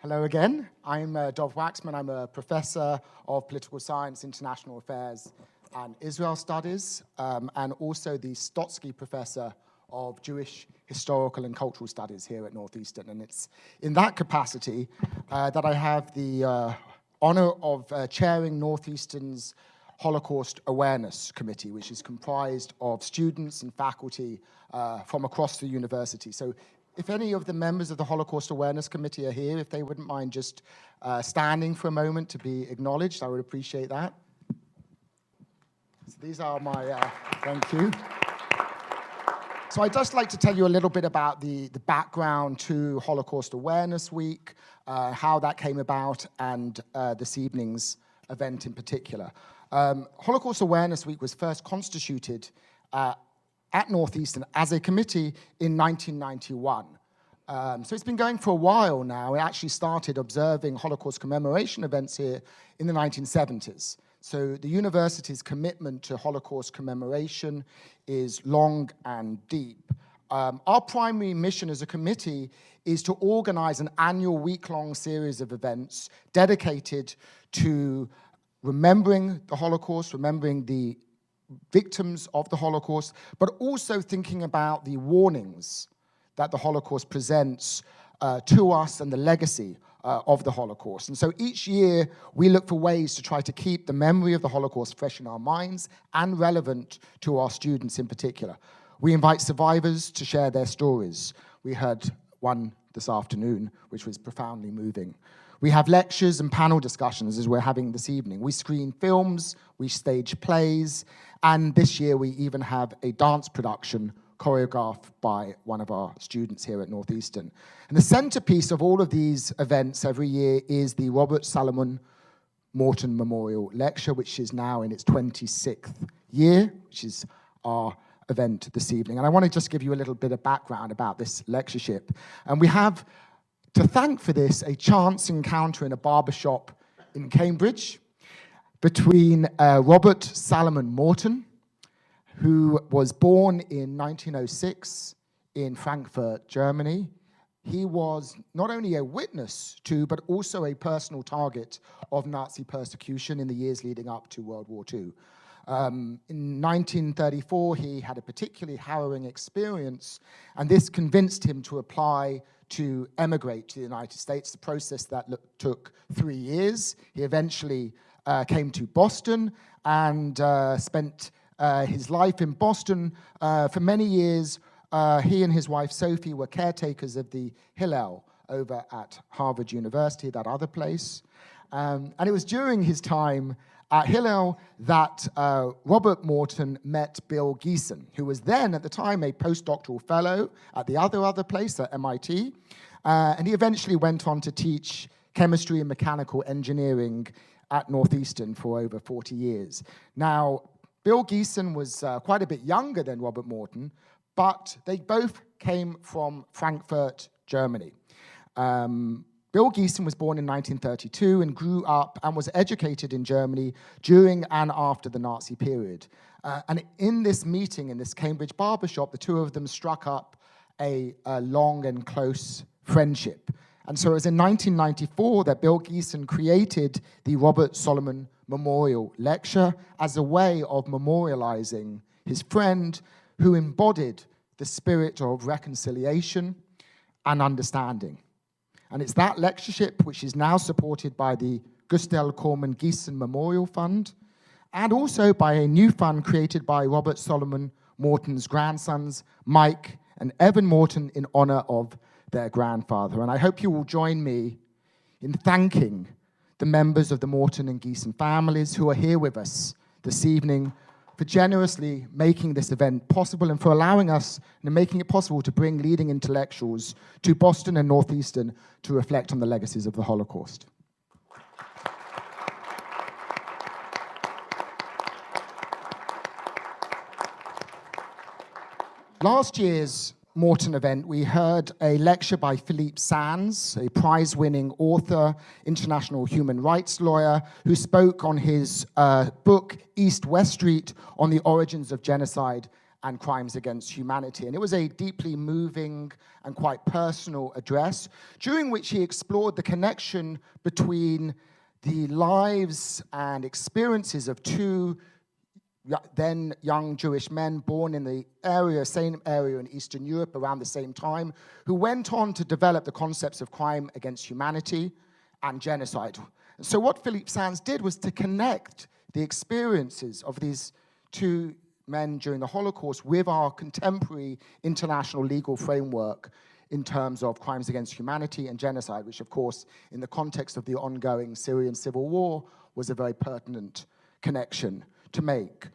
Hello again. I'm Geoff. I'm a professor of political science, international affairs, and Israel studies, and also the Stotsky Professor of Jewish historical and cultural studies here at Northeastern. And it's in that capacity that I have the honor of chairing Northeastern's Holocaust Awareness Committee, which is comprised of students and faculty from across the university. So if any of the members of the Holocaust Awareness Committee are here, if they wouldn't mind just standing for a moment to be acknowledged, I would appreciate that. So these are my, thank you. So I'd just like to tell you a little bit about the background to Holocaust Awareness Week, how that came about, and this evening's event in particular. Holocaust Awareness Week was first constituted at Northeastern as a committee in 1991. So it's been going for a while now. We actually started observing Holocaust commemoration events here in the 1970s. So the university's commitment to Holocaust commemoration is long and deep. Our primary mission as a committee is to organize an annual week-long series of events dedicated to remembering the Holocaust, remembering the victims of the Holocaust, but also thinking about the warnings that the Holocaust presents to us and the legacy of the Holocaust. And so each year we look for ways to try to keep the memory of the Holocaust fresh in our minds and relevant to our students in particular. We invite survivors to share their stories. We heard one this afternoon, which was profoundly moving. We have lectures and panel discussions as we're having this evening. We screen films, we stage plays, and this year we even have a dance production choreographed by one of our students here at Northeastern. And the centerpiece of all of these events every year is the Salomon Morton Memorial Lecture, which is now in its 26th year, which is our event this evening. And I want to just give you a little bit of background about this lectureship. And we have, to thank for this, a chance encounter in a barbershop in Cambridge between Salomon Morton, who was born in 1906 in Frankfurt, Germany. He was not only a witness to, but also a personal target of Nazi persecution in the years leading up to World War II. In 1934, he had a particularly harrowing experience, and this convinced him to apply to emigrate to the United States, a process that took 3 years. He eventually came to Boston and spent his life in Boston for many years. He and his wife Sophie were caretakers of the Hillel over at Harvard University, that other place. And it was during his time at Hillel that Robert Morton met Bill Geeson, who was then, at the time, a postdoctoral fellow at the other place at MIT. And he eventually went on to teach chemistry and mechanical engineering at Northeastern for over 40 years. Now, Bill Geeson was quite a bit younger than Robert Morton, but they both came from Frankfurt, Germany. Bill Geeson was born in 1932 and grew up and was educated in Germany during and after the Nazi period. And in this meeting, in this Cambridge barbershop, the two of them struck up a long and close friendship. And so it was in 1994 that Bill Geeson created the Robert Salomon Memorial Lecture as a way of memorializing his friend who embodied the spirit of reconciliation and understanding. And it's that lectureship which is now supported by the Gustl Korman Geeson Memorial Fund and also by a new fund created by Robert Salomon Morton's grandsons, Mike and Evan Morton, in honor of their grandfather. And I hope you will join me in thanking the members of the Morton and Geeson families who are here with us this evening for generously making this event possible and for allowing us and making it possible to bring leading intellectuals to Boston and Northeastern to reflect on the legacies of the Holocaust. Last year's Morton event, we heard a lecture by Philippe Sands, a prize-winning author, international human rights lawyer, who spoke on his book, East-West Street, on the origins of genocide and crimes against humanity. And it was a deeply moving and quite personal address, during which he explored the connection between the lives and experiences of two then young Jewish men born in the same area in Eastern Europe around the same time, who went on to develop the concepts of crime against humanity and genocide. And so what Philippe Sands did was to connect the experiences of these two men during the Holocaust with our contemporary international legal framework in terms of crimes against humanity and genocide, which, of course, in the context of the ongoing Syrian civil war, was a very pertinent connection to make.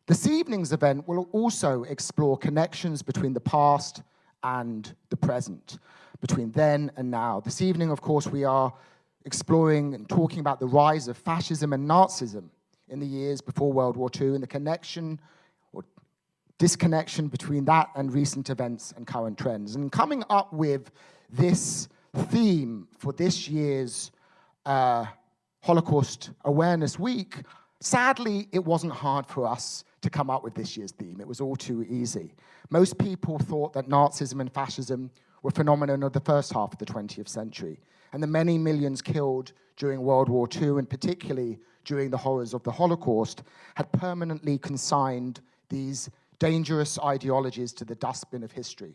This evening's event will also explore connections between the past and the present, between then and now. This evening, of course, we are exploring and talking about the rise of fascism and Nazism in the years before World War II, and the connection or disconnection between that and recent events and current trends. And coming up with this theme for this year's Holocaust Awareness Week, sadly, it wasn't hard for us to come up with this year's theme. It was all too easy. Most people thought that Nazism and fascism were phenomenon of the first half of the 20th century, and the many millions killed during World War II, and particularly during the horrors of the Holocaust, had permanently consigned these dangerous ideologies to the dustbin of history.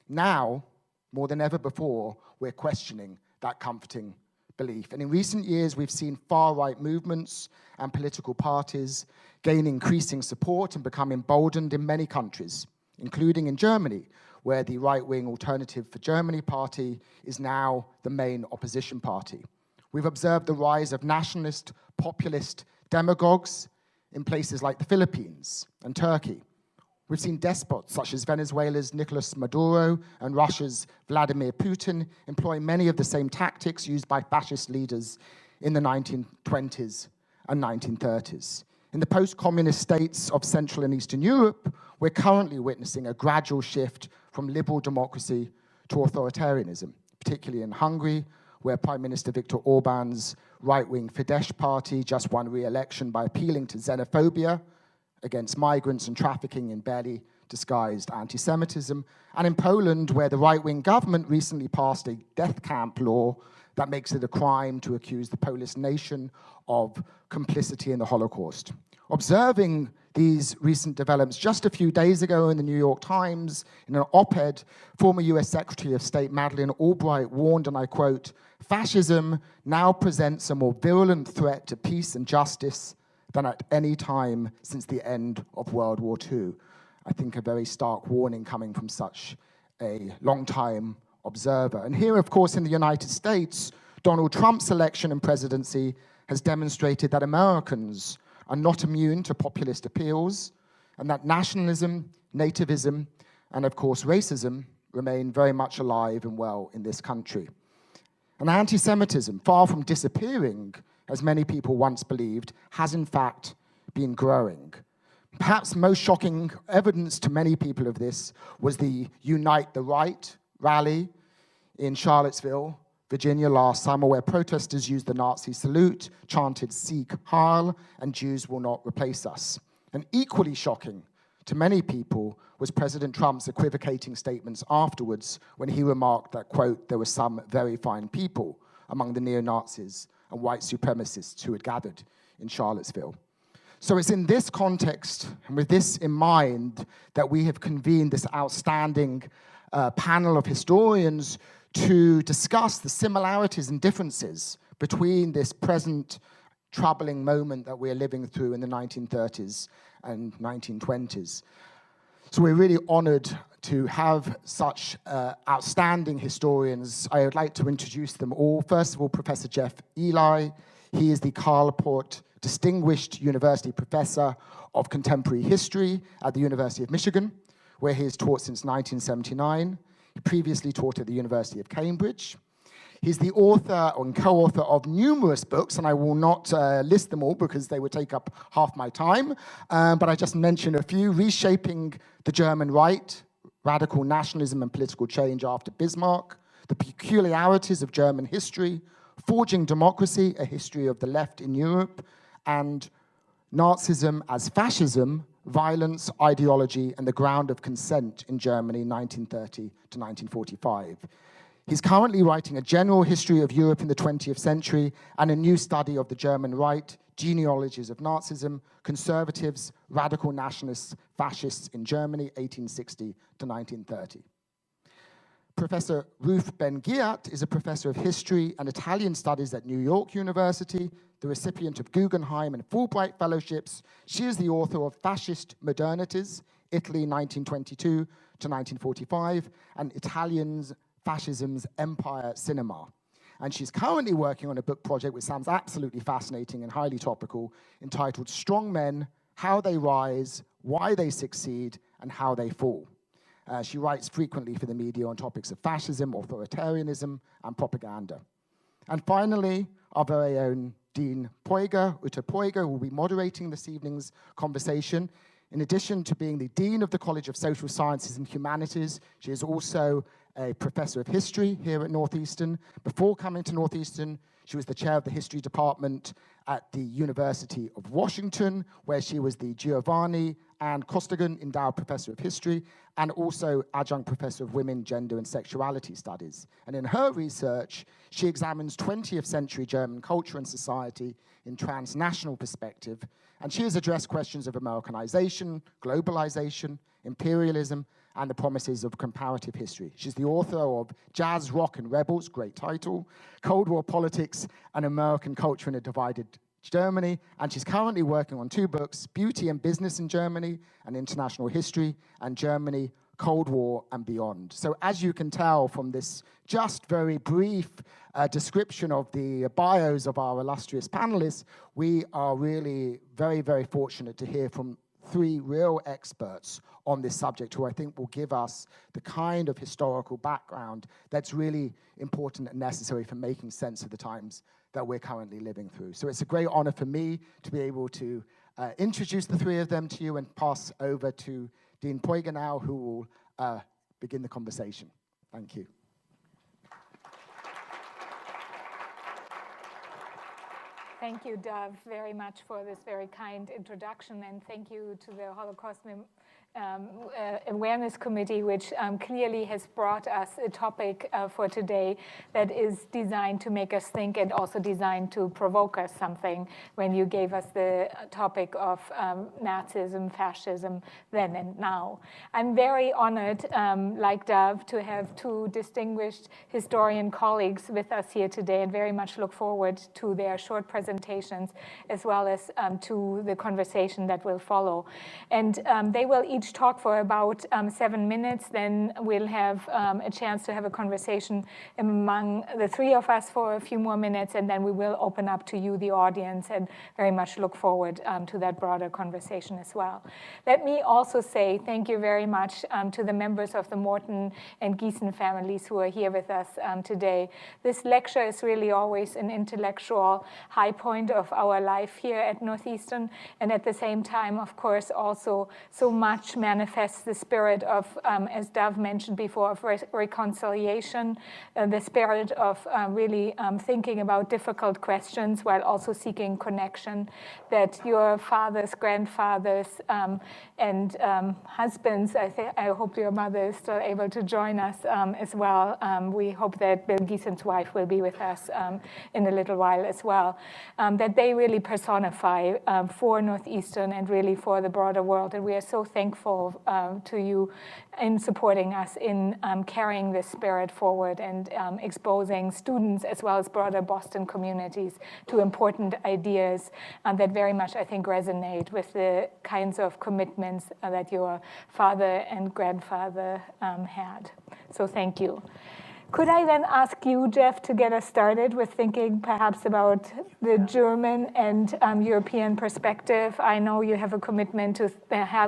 Now, more than ever before, we're questioning that comforting belief. And in recent years, we've seen far-right movements and political parties gain increasing support and become emboldened in many countries, including in Germany, where the right-wing Alternative for Germany party is now the main opposition party. We've observed the rise of nationalist, populist demagogues in places like the Philippines and Turkey. We've seen despots such as Venezuela's Nicolas Maduro and Russia's Vladimir Putin employ many of the same tactics used by fascist leaders in the 1920s and 1930s. In the post-communist states of Central and Eastern Europe, we're currently witnessing a gradual shift from liberal democracy to authoritarianism, particularly in Hungary, where Prime Minister Viktor Orban's right-wing Fidesz party just won re-election by appealing to xenophobia against migrants and trafficking in barely disguised anti-Semitism, and in Poland, where the right-wing government recently passed a death camp law that makes it a crime to accuse the Polish nation of complicity in the Holocaust. Observing these recent developments, just a few days ago in the New York Times, in an op-ed, former US Secretary of State Madeleine Albright warned, and I quote, "Fascism now presents a more virulent threat to peace and justice than at any time since the end of World War II." I think a very stark warning coming from such a long-time observer. And here, of course, in the United States, Donald Trump's election and presidency has demonstrated that Americans are not immune to populist appeals, and that nationalism, nativism, and of course racism remain very much alive and well in this country. And anti-Semitism, far from disappearing, as many people once believed, has in fact been growing. Perhaps most shocking evidence to many people of this was the Unite the Right rally in Charlottesville, Virginia last summer, where protesters used the Nazi salute, chanted "Sieg Heil," and "Jews will not replace us." And equally shocking to many people was President Trump's equivocating statements afterwards when he remarked that, quote, "there were some very fine people among the neo-Nazis and white supremacists who had gathered in Charlottesville." So it's in this context, and with this in mind, that we have convened this outstanding panel of historians to discuss the similarities and differences between this present troubling moment that we're living through in the 1930s and 1920s. So we're really honored to have such outstanding historians. I would like to introduce them all. First of all, Professor Geoff Eley. He is the Karl Popper Distinguished University Professor of Contemporary History at the University of Michigan, where he has taught since 1979. He previously taught at the University of Cambridge. He's the author and co-author of numerous books, and I will not list them all because they would take up half my time, but I just mention a few: Reshaping the German Right, Radical Nationalism and Political Change After Bismarck, The Peculiarities of German History, Forging Democracy, A History of the Left in Europe, and Nazism as Fascism, Violence, Ideology, and the Ground of Consent in Germany, 1930 to 1945. He's currently writing a general history of Europe in the 20th century and a new study of the German right, genealogies of Nazism, conservatives, radical nationalists, fascists in Germany, 1860 to 1930. Professor Ruth Ben-Ghiat is a professor of history and Italian studies at New York University, the recipient of Guggenheim and Fulbright fellowships. She is the author of Fascist Modernities, Italy 1922 to 1945, and Italians, Fascism's Empire Cinema. And she's currently working on a book project which sounds absolutely fascinating and highly topical, entitled Strong Men, How They Rise, Why They Succeed, and How They Fall. She writes frequently for the media on topics of fascism, authoritarianism, and propaganda. And finally, our very own Dean Poyger, Uta Poyger, who will be moderating this evening's conversation. In addition to being the Dean of the College of Social Sciences and Humanities, she is also a professor of history here at Northeastern. Before coming to Northeastern, she was the chair of the history department at the University of Washington, where she was the Giovanni and Costigan Endowed Professor of History, and also adjunct professor of women, gender, and sexuality studies. And in her research, she examines 20th century German culture and society in transnational perspective, and she has addressed questions of Americanization, globalization, imperialism, and the promises of comparative history. She's the author of Jazz, Rock, and Rebels, great title, Cold War Politics and American Culture in a Divided Germany, and she's currently working on 2 books, Beauty and Business in Germany and International History, and Germany, Cold War and Beyond. So as you can tell from this just very brief description of the bios of our illustrious panelists, we are really very, very fortunate to hear from 3 real experts on this subject who I think will give us the kind of historical background that's really important and necessary for making sense of the times that we're currently living through. So it's a great honor for me to be able to introduce the 3 of them to you and pass over to Dean Poyger now, who will begin the conversation. Thank you. Thank you, Geoff, very much for this very kind introduction, and thank you to the Holocaust Awareness Committee, which clearly has brought us a topic for today that is designed to make us think and also designed to provoke us something when you gave us the topic of Nazism, fascism, then and now. I'm very honored, like Geoff, to have 2 distinguished historian colleagues with us here today, and very much look forward to their short presentations as well as to the conversation that will follow. And they will each talk for about 7 minutes, then we'll have a chance to have a conversation among the 3 of us for a few more minutes, and then we will open up to you, the audience, and very much look forward to that broader conversation as well. Let me also say thank you very much to the members of the Morton and Gießen families who are here with us today. This lecture is really always an intellectual high point of our life here at Northeastern, and at the same time, of course, also so much manifests the spirit of, as Geoff mentioned before, of reconciliation, the spirit of really thinking about difficult questions while also seeking connection, that your fathers, grandfathers, and husbands, I hope your mother is still able to join us as well. We hope that Bill Gießen's wife will be with us in a little while as well, that they really personify for Northeastern and really for the broader world. And we are so thankful to you in supporting us in carrying this spirit forward and exposing students as well as broader Boston communities to important ideas that very much, I think, resonate with the kinds of commitments that your father and grandfather had. So thank you. Could I then ask you, Geoff, to get us started with thinking perhaps about the German and European perspective? I know you have a commitment to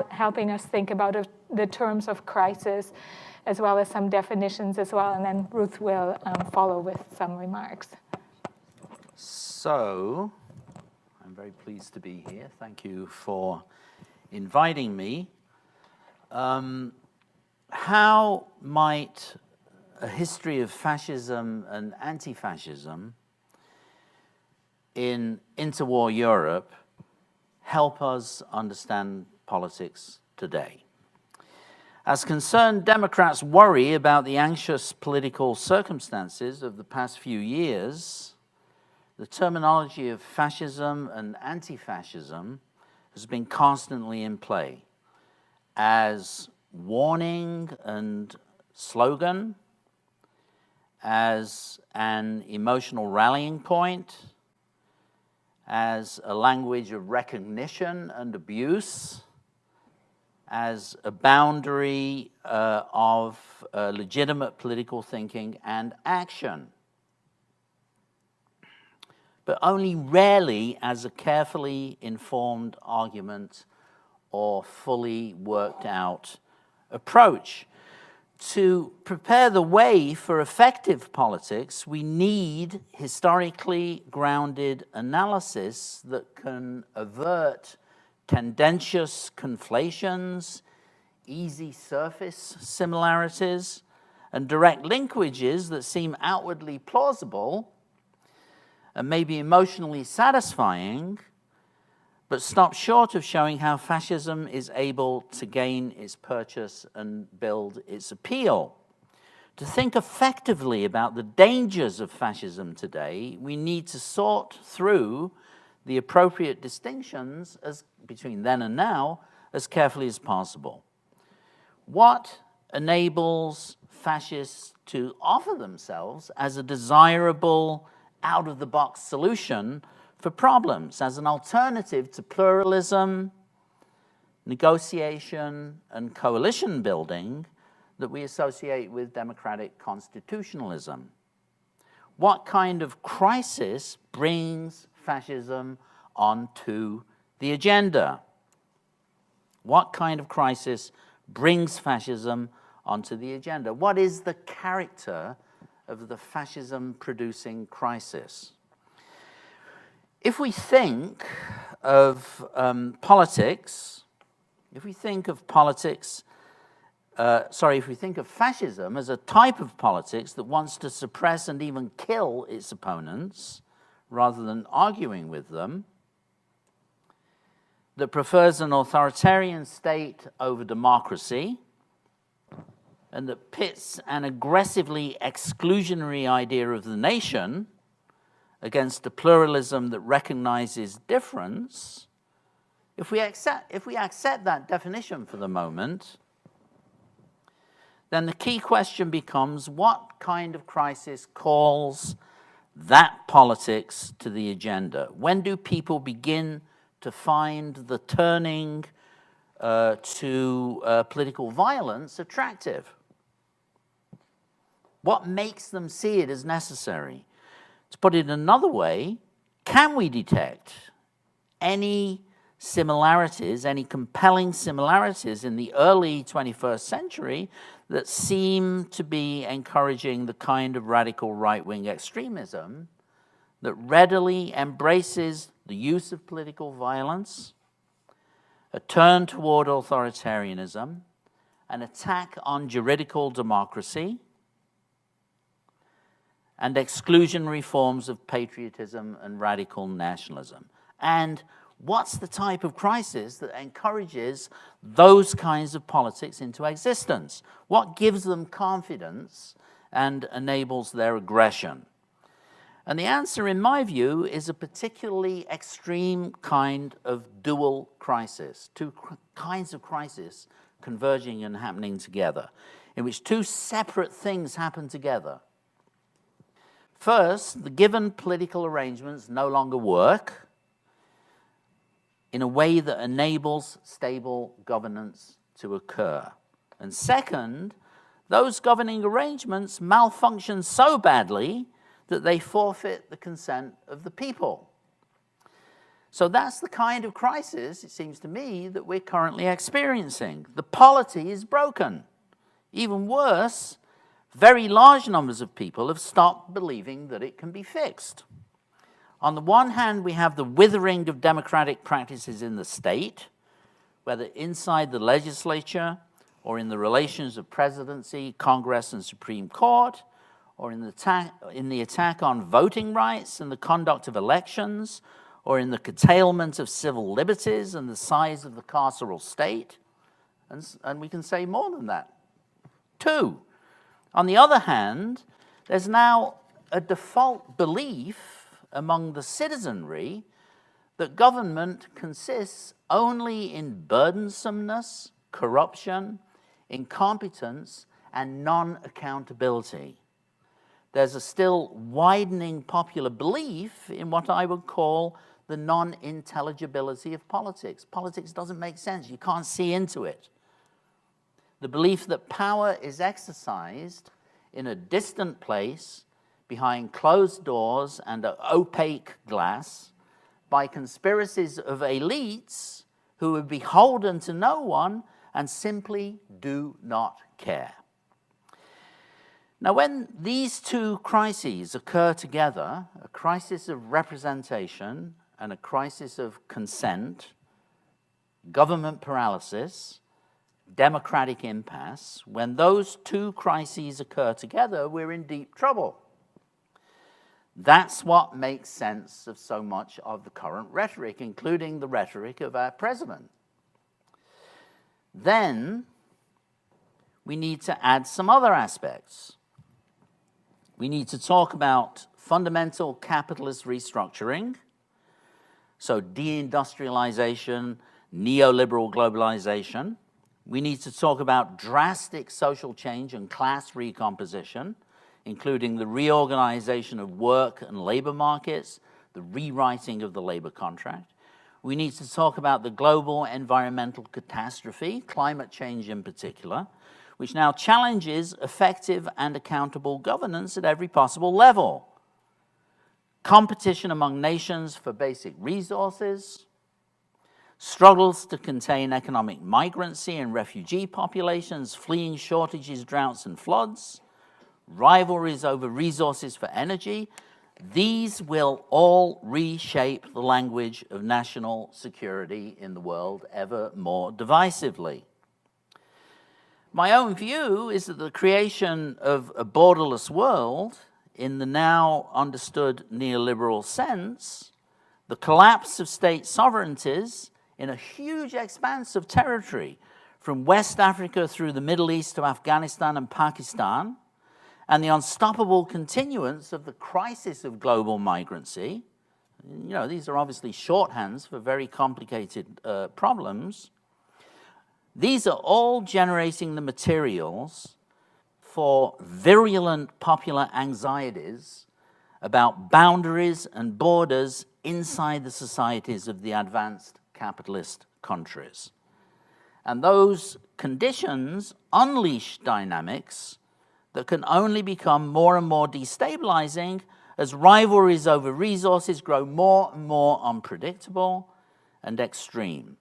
helping us think about the terms of crisis, as well as some definitions as well, and then Ruth will follow with some remarks. So, I'm very pleased to be here. Thank you for inviting me. How might a history of fascism and anti-fascism in interwar Europe help us understand politics today. As concerned Democrats worry about the anxious political circumstances of the past few years, the terminology of fascism and anti-fascism has been constantly in play as warning and slogan, as an emotional rallying point, as a language of recognition and abuse, as a boundary of legitimate political thinking and action, but only rarely as a carefully informed argument or fully worked out approach. To prepare the way for effective politics, we need historically grounded analysis that can avert tendentious conflations, easy surface similarities, and direct linkages that seem outwardly plausible and maybe emotionally satisfying, but stop short of showing how fascism is able to gain its purchase and build its appeal. To think effectively about the dangers of fascism today, we need to sort through the appropriate distinctions between then and now as carefully as possible. What enables fascists to offer themselves as a desirable, out-of-the-box solution for problems, as an alternative to pluralism, negotiation, and coalition building that we associate with democratic constitutionalism? What kind of crisis brings fascism onto the agenda? What kind of crisis brings fascism onto the agenda? What is the character of the fascism-producing crisis? If we think of politics, if we think of fascism as a type of politics that wants to suppress and even kill its opponents rather than arguing with them, that prefers an authoritarian state over democracy, and that pits an aggressively exclusionary idea of the nation against a pluralism that recognizes difference, if we accept that definition for the moment, then the key question becomes, what kind of crisis calls that politics to the agenda? When do people begin to find the turning to political violence attractive? What makes them see it as necessary? To put it another way, can we detect any similarities, any compelling similarities in the early 21st century that seem to be encouraging the kind of radical right-wing extremism that readily embraces the use of political violence, a turn toward authoritarianism, an attack on juridical democracy, and exclusionary forms of patriotism and radical nationalism? And what's the type of crisis that encourages those kinds of politics into existence? What gives them confidence and enables their aggression? And the answer, in my view, is a particularly extreme kind of dual crisis, two kinds of crisis converging and happening together, in which two separate things happen together. First, the given political arrangements no longer work in a way that enables stable governance to occur. And second, those governing arrangements malfunction so badly that they forfeit the consent of the people. So that's the kind of crisis, it seems to me, that we're currently experiencing. The polity is broken. Even worse, very large numbers of people have stopped believing that it can be fixed. On the one hand, we have the withering of democratic practices in the state, whether inside the legislature or in the relations of presidency, Congress, and Supreme Court, or in the attack on voting rights and the conduct of elections, or in the curtailment of civil liberties and the size of the carceral state. And we can say more than that. 2, on the other hand, there's now a default belief among the citizenry that government consists only in burdensomeness, corruption, incompetence, and non-accountability. There's a still widening popular belief in what I would call the non-intelligibility of politics. Politics doesn't make sense. You can't see into it. The belief that power is exercised in a distant place, behind closed doors and opaque glass, by conspiracies of elites who are beholden to no one and simply do not care. Now, when these two crises occur together, a crisis of representation and a crisis of consent, government paralysis, democratic impasse, when those two crises occur together, we're in deep trouble. That's what makes sense of so much of the current rhetoric, including the rhetoric of our president. Then we need to add some other aspects. We need to talk about fundamental capitalist restructuring, so deindustrialization, neoliberal globalization. We need to talk about drastic social change and class recomposition, including the reorganization of work and labor markets, the rewriting of the labor contract. We need to talk about the global environmental catastrophe, climate change in particular, which now challenges effective and accountable governance at every possible level. Competition among nations for basic resources, struggles to contain economic migrancy and refugee populations fleeing shortages, droughts, and floods, rivalries over resources for energy. These will all reshape the language of national security in the world ever more divisively. My own view is that the creation of a borderless world, in the now understood neoliberal sense, the collapse of state sovereignties in a huge expanse of territory, from West Africa through the Middle East to Afghanistan and Pakistan, and the unstoppable continuance of the crisis of global migrancy. You know, these are obviously shorthands for very complicated problems. These are all generating the materials for virulent popular anxieties about boundaries and borders inside the societies of the advanced capitalist countries. And those conditions unleash dynamics that can only become more and more destabilizing as rivalries over resources grow more and more unpredictable and extreme.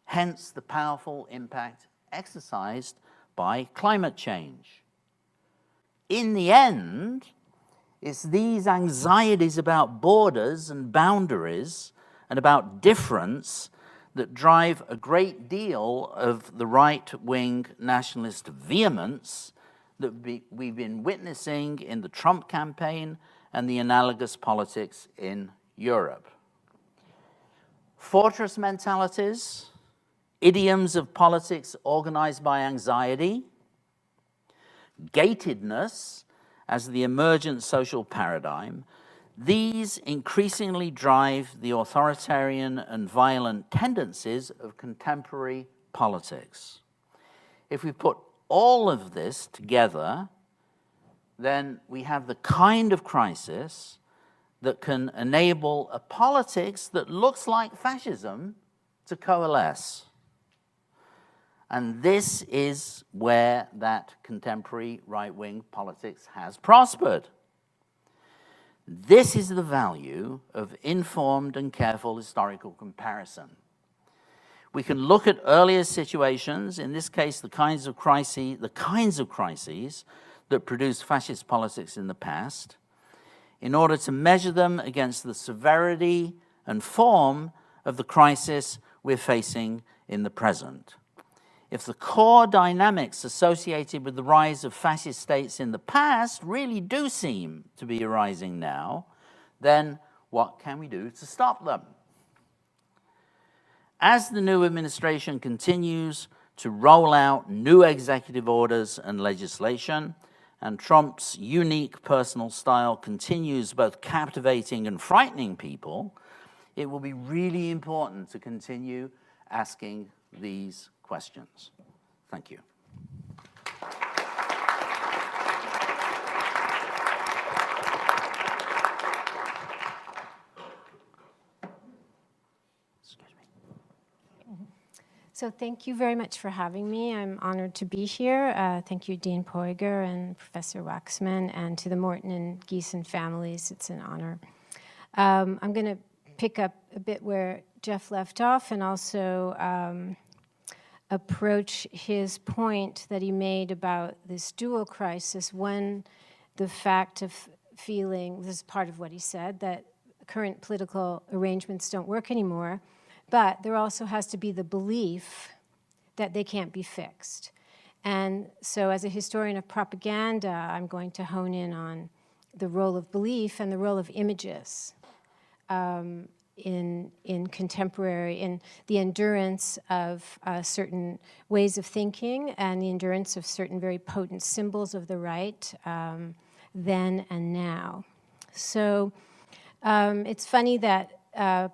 Hence the powerful impact exercised by climate change. In the end, it's these anxieties about borders and boundaries and about difference that drive a great deal of the right-wing nationalist vehemence that we've been witnessing in the Trump campaign and the analogous politics in Europe. Fortress mentalities, idioms of politics organized by anxiety, gatedness as the emergent social paradigm, these increasingly drive the authoritarian and violent tendencies of contemporary politics. If we put all of this together, then we have the kind of crisis that can enable a politics that looks like fascism to coalesce. And this is where that contemporary right-wing politics has prospered. This is the value of informed and careful historical comparison. We can look at earlier situations, in this case the kinds of crises that produced fascist politics in the past, in order to measure them against the severity and form of the crisis we're facing in the present. If the core dynamics associated with the rise of fascist states in the past really do seem to be arising now, then what can we do to stop them? As the new administration continues to roll out new executive orders and legislation, and Trump's unique personal style continues both captivating and frightening people, it will be really important to continue asking these questions. Thank you. So thank you very much for having me. I'm honored to be here. Thank you, Dean Poiger and Professor Waxman, and to the Morton and Geeson families. It's an honor. I'm going to pick up a bit where Geoff left off and also approach his point that he made about this dual crisis. One, the fact of feeling, this is part of what he said, that current political arrangements don't work anymore. But there also has to be the belief that they can't be fixed. And so as a historian of propaganda, I'm going to hone in on the role of belief and the role of images in contemporary, in the endurance of certain ways of thinking and the endurance of certain very potent symbols of the right then and now. So it's funny that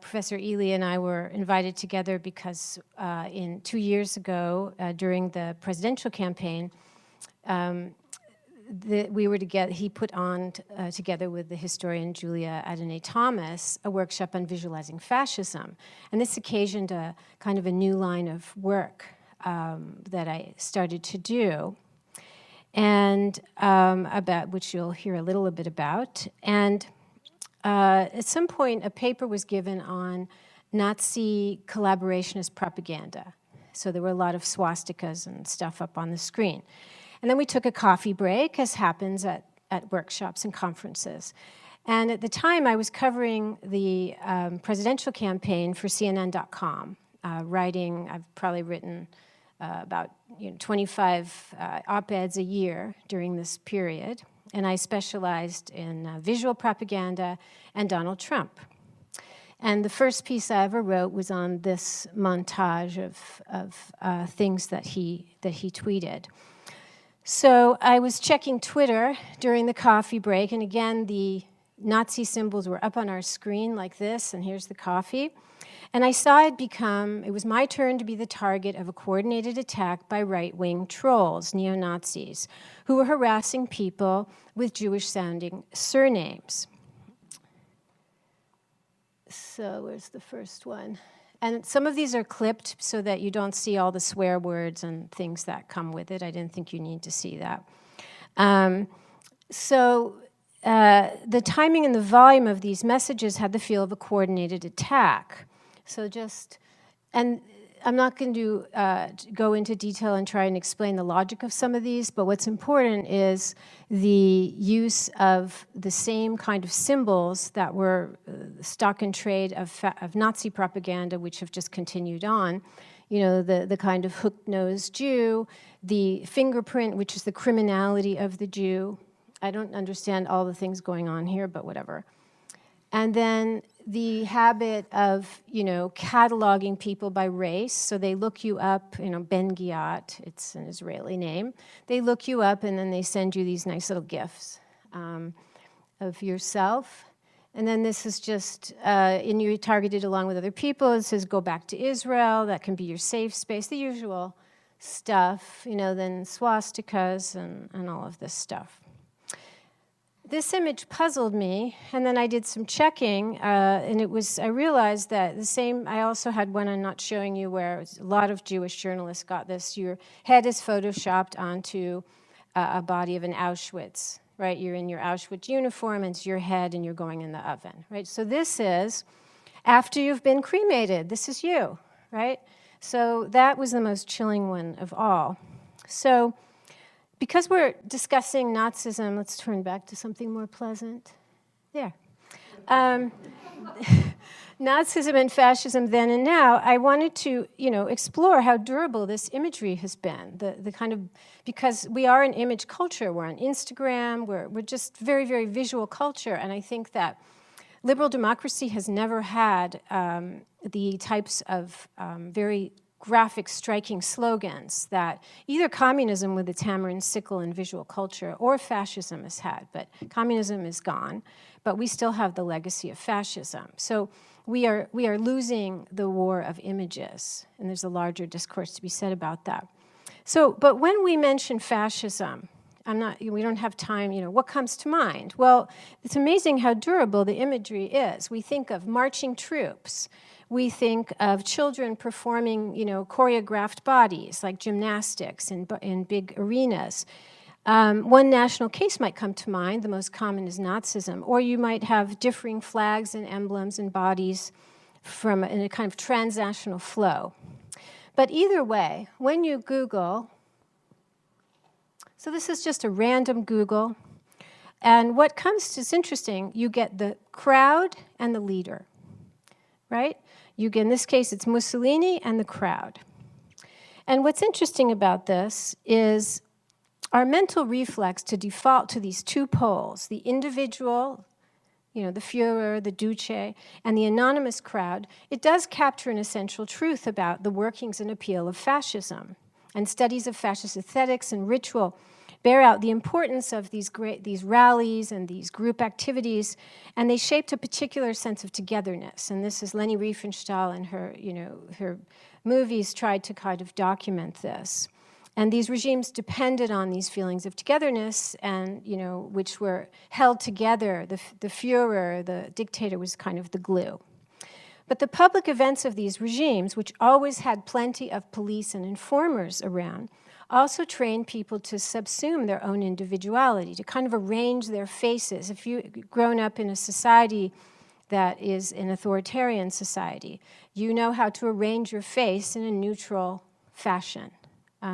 Professor Eley and I were invited together because 2 years ago, during the presidential campaign, we were together. He put on together with the historian Julia Adeney Thomas a workshop on visualizing fascism, and this occasioned a kind of a new line of work that I started to do, and about which you'll hear a little bit about. And at some point, a paper was given on Nazi collaborationist propaganda. So there were a lot of swastikas and stuff up on the screen. And then we took a coffee break, as happens at workshops and conferences. And at the time, I was covering the presidential campaign for CNN.com, I've probably written about 25 op-eds a year during this period. And I specialized in visual propaganda and Donald Trump. And the first piece I ever wrote was on this montage of things that he tweeted. So I was checking Twitter during the coffee break, and again, the Nazi symbols were up on our screen like this, and here's the coffee. And I saw it was my turn to be the target of a coordinated attack by right-wing trolls, neo-Nazis, who were harassing people with Jewish-sounding surnames. So where's the first one? And some of these are clipped so that you don't see all the swear words and things that come with it. I didn't think you need to see that. The timing and the volume of these messages had the feel of a coordinated attack. And I'm not going to go into detail and try and explain the logic of some of these, but what's important is the use of the same kind of symbols that were stock and trade of Nazi propaganda, which have just continued on. The kind of hook-nosed Jew, the fingerprint, which is the criminality of the Jew. I don't understand all the things going on here, but whatever. And then the habit of, cataloging people by race. So they look you up, Ben-Ghiat, it's an Israeli name. They look you up and then they send you these nice little gifs of yourself. And then this is just, and you're targeted along with other people. It says go back to Israel. That can be your safe space, the usual stuff, then swastikas and all of this stuff. This image puzzled me, and then I did some checking, and I realized that I also had one I'm not showing you where a lot of Jewish journalists got this. Your head is photoshopped onto a body of an Auschwitz, right? You're in your Auschwitz uniform, and it's your head, and you're going in the oven, right? So this is after you've been cremated. This is you, right? So that was the most chilling one of all. So because we're discussing Nazism, let's turn back to something more pleasant. There. Nazism and fascism then and now, I wanted to, explore how durable this imagery has been. Because we are an image culture. We're on Instagram. We're just very, very visual culture. And I think that liberal democracy has never had the types of very graphic, striking slogans that either communism with its hammer and sickle and visual culture or fascism has had. But communism is gone, but we still have the legacy of fascism. So we are losing the war of images, and there's a larger discourse to be said about that. So, but when we mention fascism, we don't have time, what comes to mind? Well, it's amazing how durable the imagery is. We think of marching troops. We think of children performing, choreographed bodies like gymnastics in big arenas. One national case might come to mind. The most common is Nazism. Or you might have differing flags and emblems and bodies in a kind of transnational flow. But either way, when you Google, so this is just a random Google, and what comes to, it's interesting, you get the crowd and the leader, right? You get, in this case, it's Mussolini and the crowd. And what's interesting about this is our mental reflex to default to these two poles, the individual, the Führer, the Duce, and the anonymous crowd, it does capture an essential truth about the workings and appeal of fascism. And studies of fascist aesthetics and ritual bear out the importance of these rallies and these group activities, and they shaped a particular sense of togetherness. And this is Leni Riefenstahl and her movies tried to kind of document this. And these regimes depended on these feelings of togetherness, and which were held together. The Führer, the dictator, was kind of the glue. But the public events of these regimes, which always had plenty of police and informers around, also trained people to subsume their own individuality, to kind of arrange their faces. If you've grown up in a society that is an authoritarian society, you know how to arrange your face in a neutral fashion.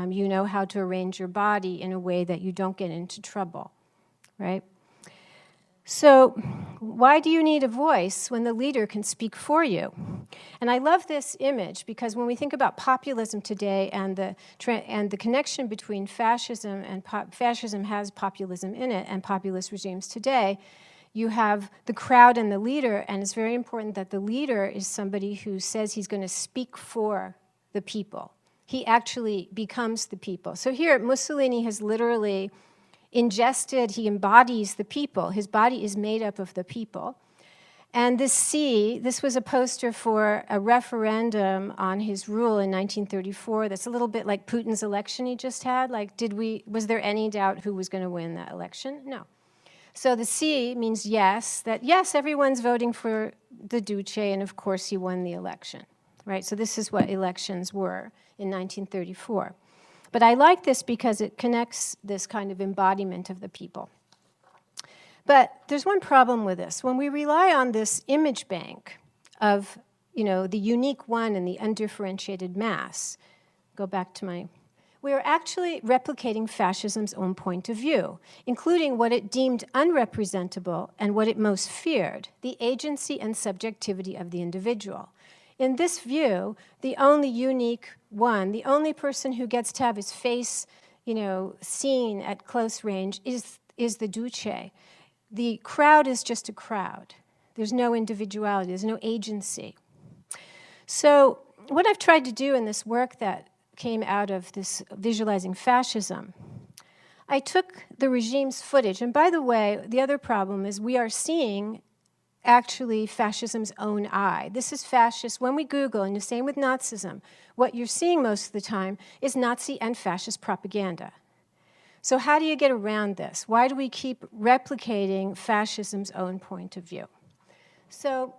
You know how to arrange your body in a way that you don't get into trouble, right? So why do you need a voice when the leader can speak for you? And I love this image because when we think about populism today and the connection between fascism and fascism has populism in it and populist regimes today, you have the crowd and the leader, and it's very important that the leader is somebody who says he's going to speak for the people. He actually becomes the people. So here, Mussolini has literally ingested, he embodies the people. His body is made up of the people. And this was a poster for a referendum on his rule in 1934. That's a little bit like Putin's election he just had. Like, was there any doubt who was going to win that election? No. So the C means yes, that yes, everyone's voting for the Duce, and of course he won the election, right? So this is what elections were in 1934. But I like this because it connects this kind of embodiment of the people. But there's one problem with this. When we rely on this image bank of, the unique one and the undifferentiated mass, go back to we are actually replicating fascism's own point of view, including what it deemed unrepresentable and what it most feared, the agency and subjectivity of the individual. In this view, the only unique one, the only person who gets to have his face, seen at close range is the Duce. The crowd is just a crowd. There's no individuality, there's no agency. So what I've tried to do in this work that came out of this visualizing fascism, I took the regime's footage. And by the way, the other problem is we are seeing actually fascism's own eye. This is fascist. When we Google, and the same with Nazism, what you're seeing most of the time is Nazi and fascist propaganda. So how do you get around this? Why do we keep replicating fascism's own point of view? So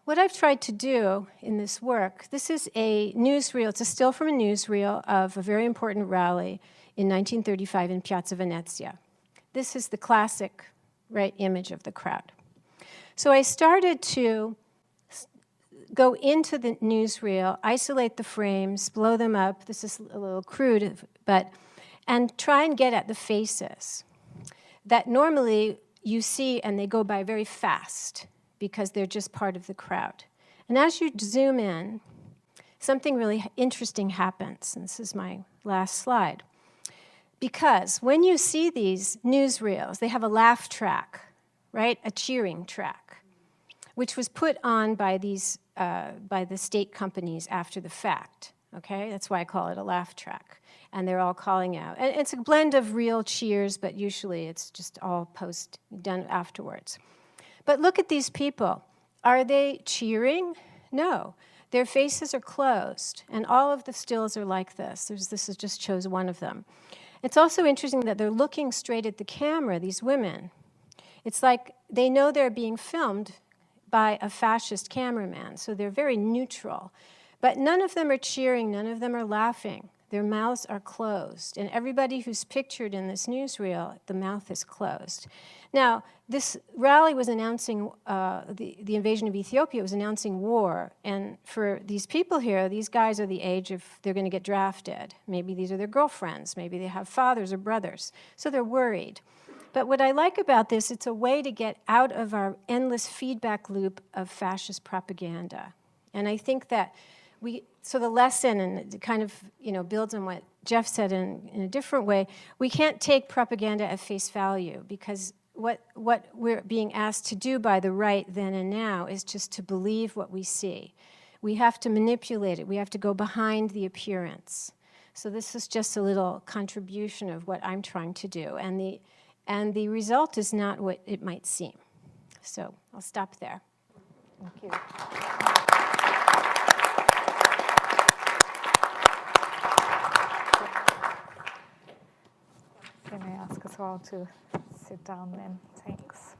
what I've tried to do in this work, this is a newsreel. It's a still from a newsreel of a very important rally in 1935 in Piazza Venezia. This is the classic, image of the crowd. So I started to go into the newsreel, isolate the frames, blow them up. This is a little crude, and try and get at the faces that normally you see and they go by very fast because they're just part of the crowd. And as you zoom in, something really interesting happens. And this is my last slide. Because when you see these newsreels, they have a laugh track, right? A cheering track, which was put on by the state companies after the fact, okay? That's why I call it a laugh track. And they're all calling out. And it's a blend of real cheers, but usually it's just all done afterwards. But look at these people. Are they cheering? No. Their faces are closed, and all of the stills are like this. This just shows one of them. It's also interesting that they're looking straight at the camera, these women. It's like they know they're being filmed by a fascist cameraman, so they're very neutral. But none of them are cheering, none of them are laughing. Their mouths are closed, and everybody who's pictured in this newsreel, the mouth is closed. Now, this rally was announcing, the invasion of Ethiopia was announcing war, and for these people here, these guys are the age of, they're going to get drafted. Maybe these are their girlfriends, maybe they have fathers or brothers, so they're worried. But what I like about this, it's a way to get out of our endless feedback loop of fascist propaganda. And I think that so the lesson, and it kind of builds on what Geoff said in a different way, we can't take propaganda at face value, because what we're being asked to do by the right then and now is just to believe what we see. We have to manipulate it. We have to go behind the appearance. So this is just a little contribution of what I'm trying to do. And the result is not what it might seem. So I'll stop there. Thank you. Can I ask us all to sit down then? Thanks.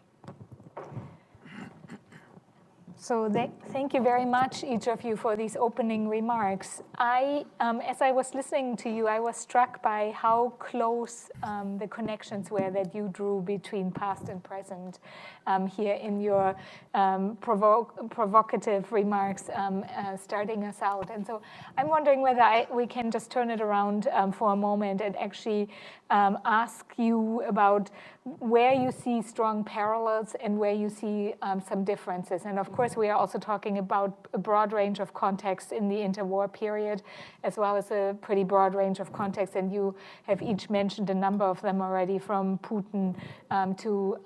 So thank you very much, each of you, for these opening remarks. As I was listening to you, I was struck by how close the connections were that you drew between past and present here in your provocative remarks starting us out. And so I'm wondering whether we can just turn it around for a moment and actually ask you about where you see strong parallels and where you see some differences. And of course, we are also talking about a broad range of contexts in the interwar period, as well as a pretty broad range of contexts. And you have each mentioned a number of them already, from Putin to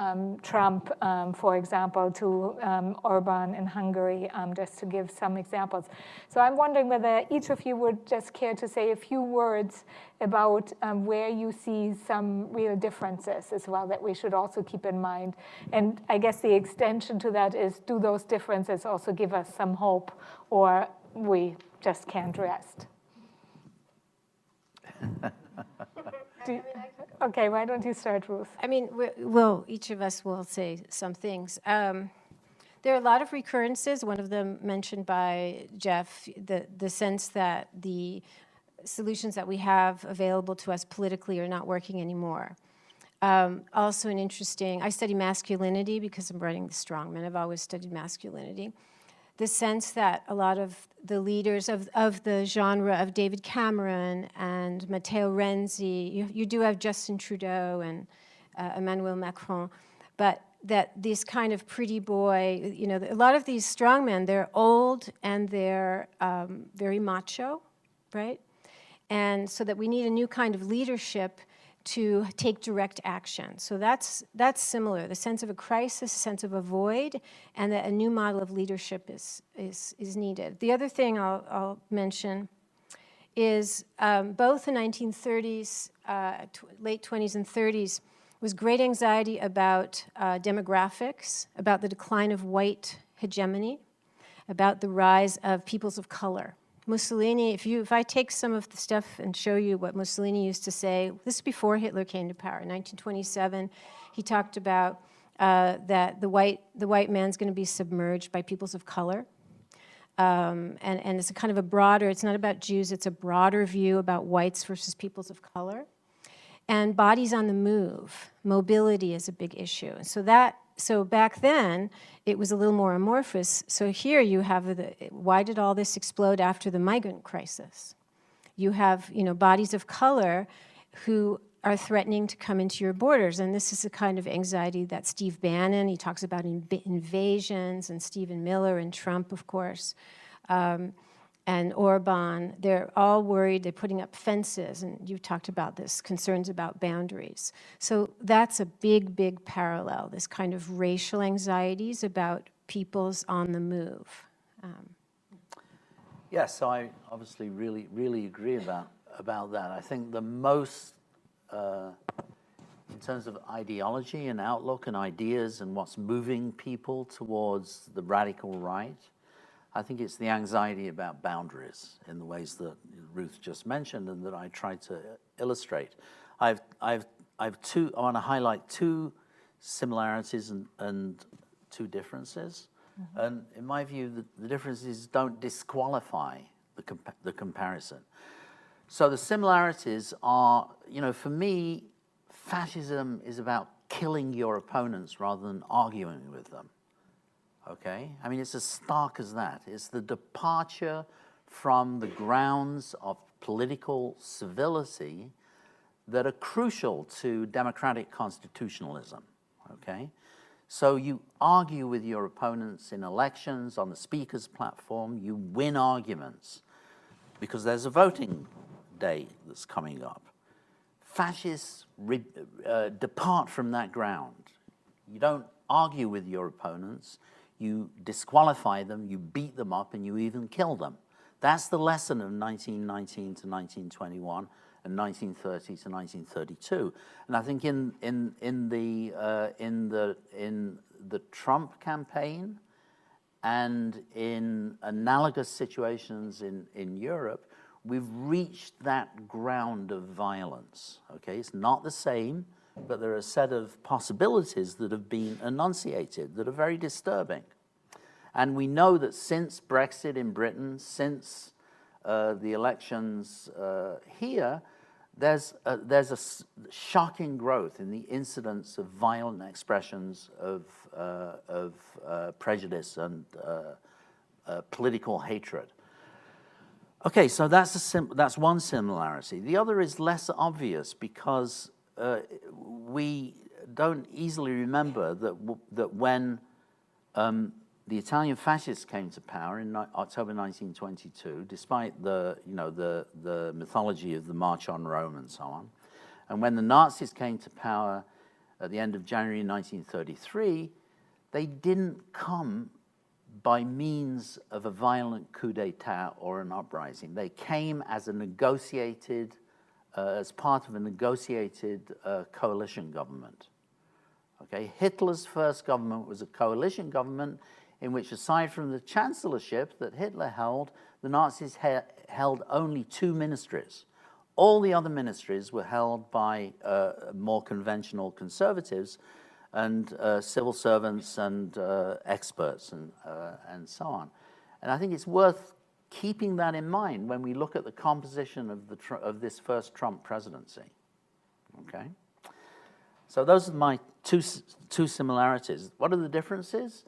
Trump, for example, to Orban in Hungary, just to give some examples. So I'm wondering whether each of you would just care to say a few words about where you see some real differences as well that we should also keep in mind. And I guess the extension to that is, do those differences also give us some hope, or we just can't rest? Okay, why don't you start, Ruth? I mean, each of us will say some things. There are a lot of recurrences, one of them mentioned by Geoff, the sense that the solutions that we have available to us politically are not working anymore. Also I study masculinity because I'm writing The Strongman. I've always studied masculinity. The sense that a lot of the leaders of the genre of David Cameron and Matteo Renzi, you do have Justin Trudeau and Emmanuel Macron, but that this kind of pretty boy, a lot of these strongmen, they're old and they're very macho, right? And so that we need a new kind of leadership to take direct action. So that's similar, the sense of a crisis, a sense of a void, and that a new model of leadership is needed. The other thing I'll mention is both the 1930s, late 20s and 30s, was great anxiety about demographics, about the decline of white hegemony, about the rise of peoples of color. Mussolini, if I take some of the stuff and show you what Mussolini used to say, this is before Hitler came to power. In 1927, he talked about that the white man's going to be submerged by peoples of color. And it's a kind of a broader, it's not about Jews, it's a broader view about whites versus peoples of color. And bodies on the move, mobility is a big issue. So back then, it was a little more amorphous. So here you have why did all this explode after the migrant crisis? You have, bodies of color who are threatening to come into your borders. And this is the kind of anxiety that Steve Bannon, he talks about invasions, and Stephen Miller and Trump, of course. and Orban, they're all worried, they're putting up fences, and you've talked about this, concerns about boundaries. So that's a big, big parallel, this kind of racial anxieties about people's on the move. Yes, so I obviously really agree about that. I think the most, in terms of ideology and outlook and ideas and what's moving people towards the radical right, I think it's the anxiety about boundaries in the ways that Ruth just mentioned and that I tried to illustrate. I want to highlight two similarities and two differences. Mm-hmm. And in my view, the differences don't disqualify the comparison. So the similarities are, for me, fascism is about killing your opponents rather than arguing with them. Okay? I mean, it's as stark as that. It's the departure from the grounds of political civility that are crucial to democratic constitutionalism. Okay? So you argue with your opponents in elections, on the speaker's platform, you win arguments because there's a voting day that's coming up. Fascists depart from that ground. You don't argue with your opponents, you disqualify them, you beat them up, and you even kill them. That's the lesson of 1919 to 1921 and 1930 to 1932. And I think in the Trump campaign and in analogous situations in Europe, we've reached that ground of violence. Okay, it's not the same, but there are a set of possibilities that have been enunciated that are very disturbing. And we know that since Brexit in Britain, since the elections here, there's a shocking growth in the incidence of violent expressions of prejudice and political hatred. Okay, so that's one similarity. The other is less obvious because we don't easily remember that when the Italian fascists came to power in October 1922, despite the mythology of the March on Rome and so on, and when the Nazis came to power at the end of January 1933, they didn't come by means of a violent coup d'etat or an uprising. They came as as part of a negotiated coalition government. Okay, Hitler's first government was a coalition government in which, aside from the chancellorship that Hitler held, the Nazis held only 2 ministries. All the other ministries were held by more conventional conservatives and civil servants and experts and so on. And I think it's worth keeping that in mind when we look at the composition of this first Trump presidency. Okay? So those are my two similarities. What are the differences?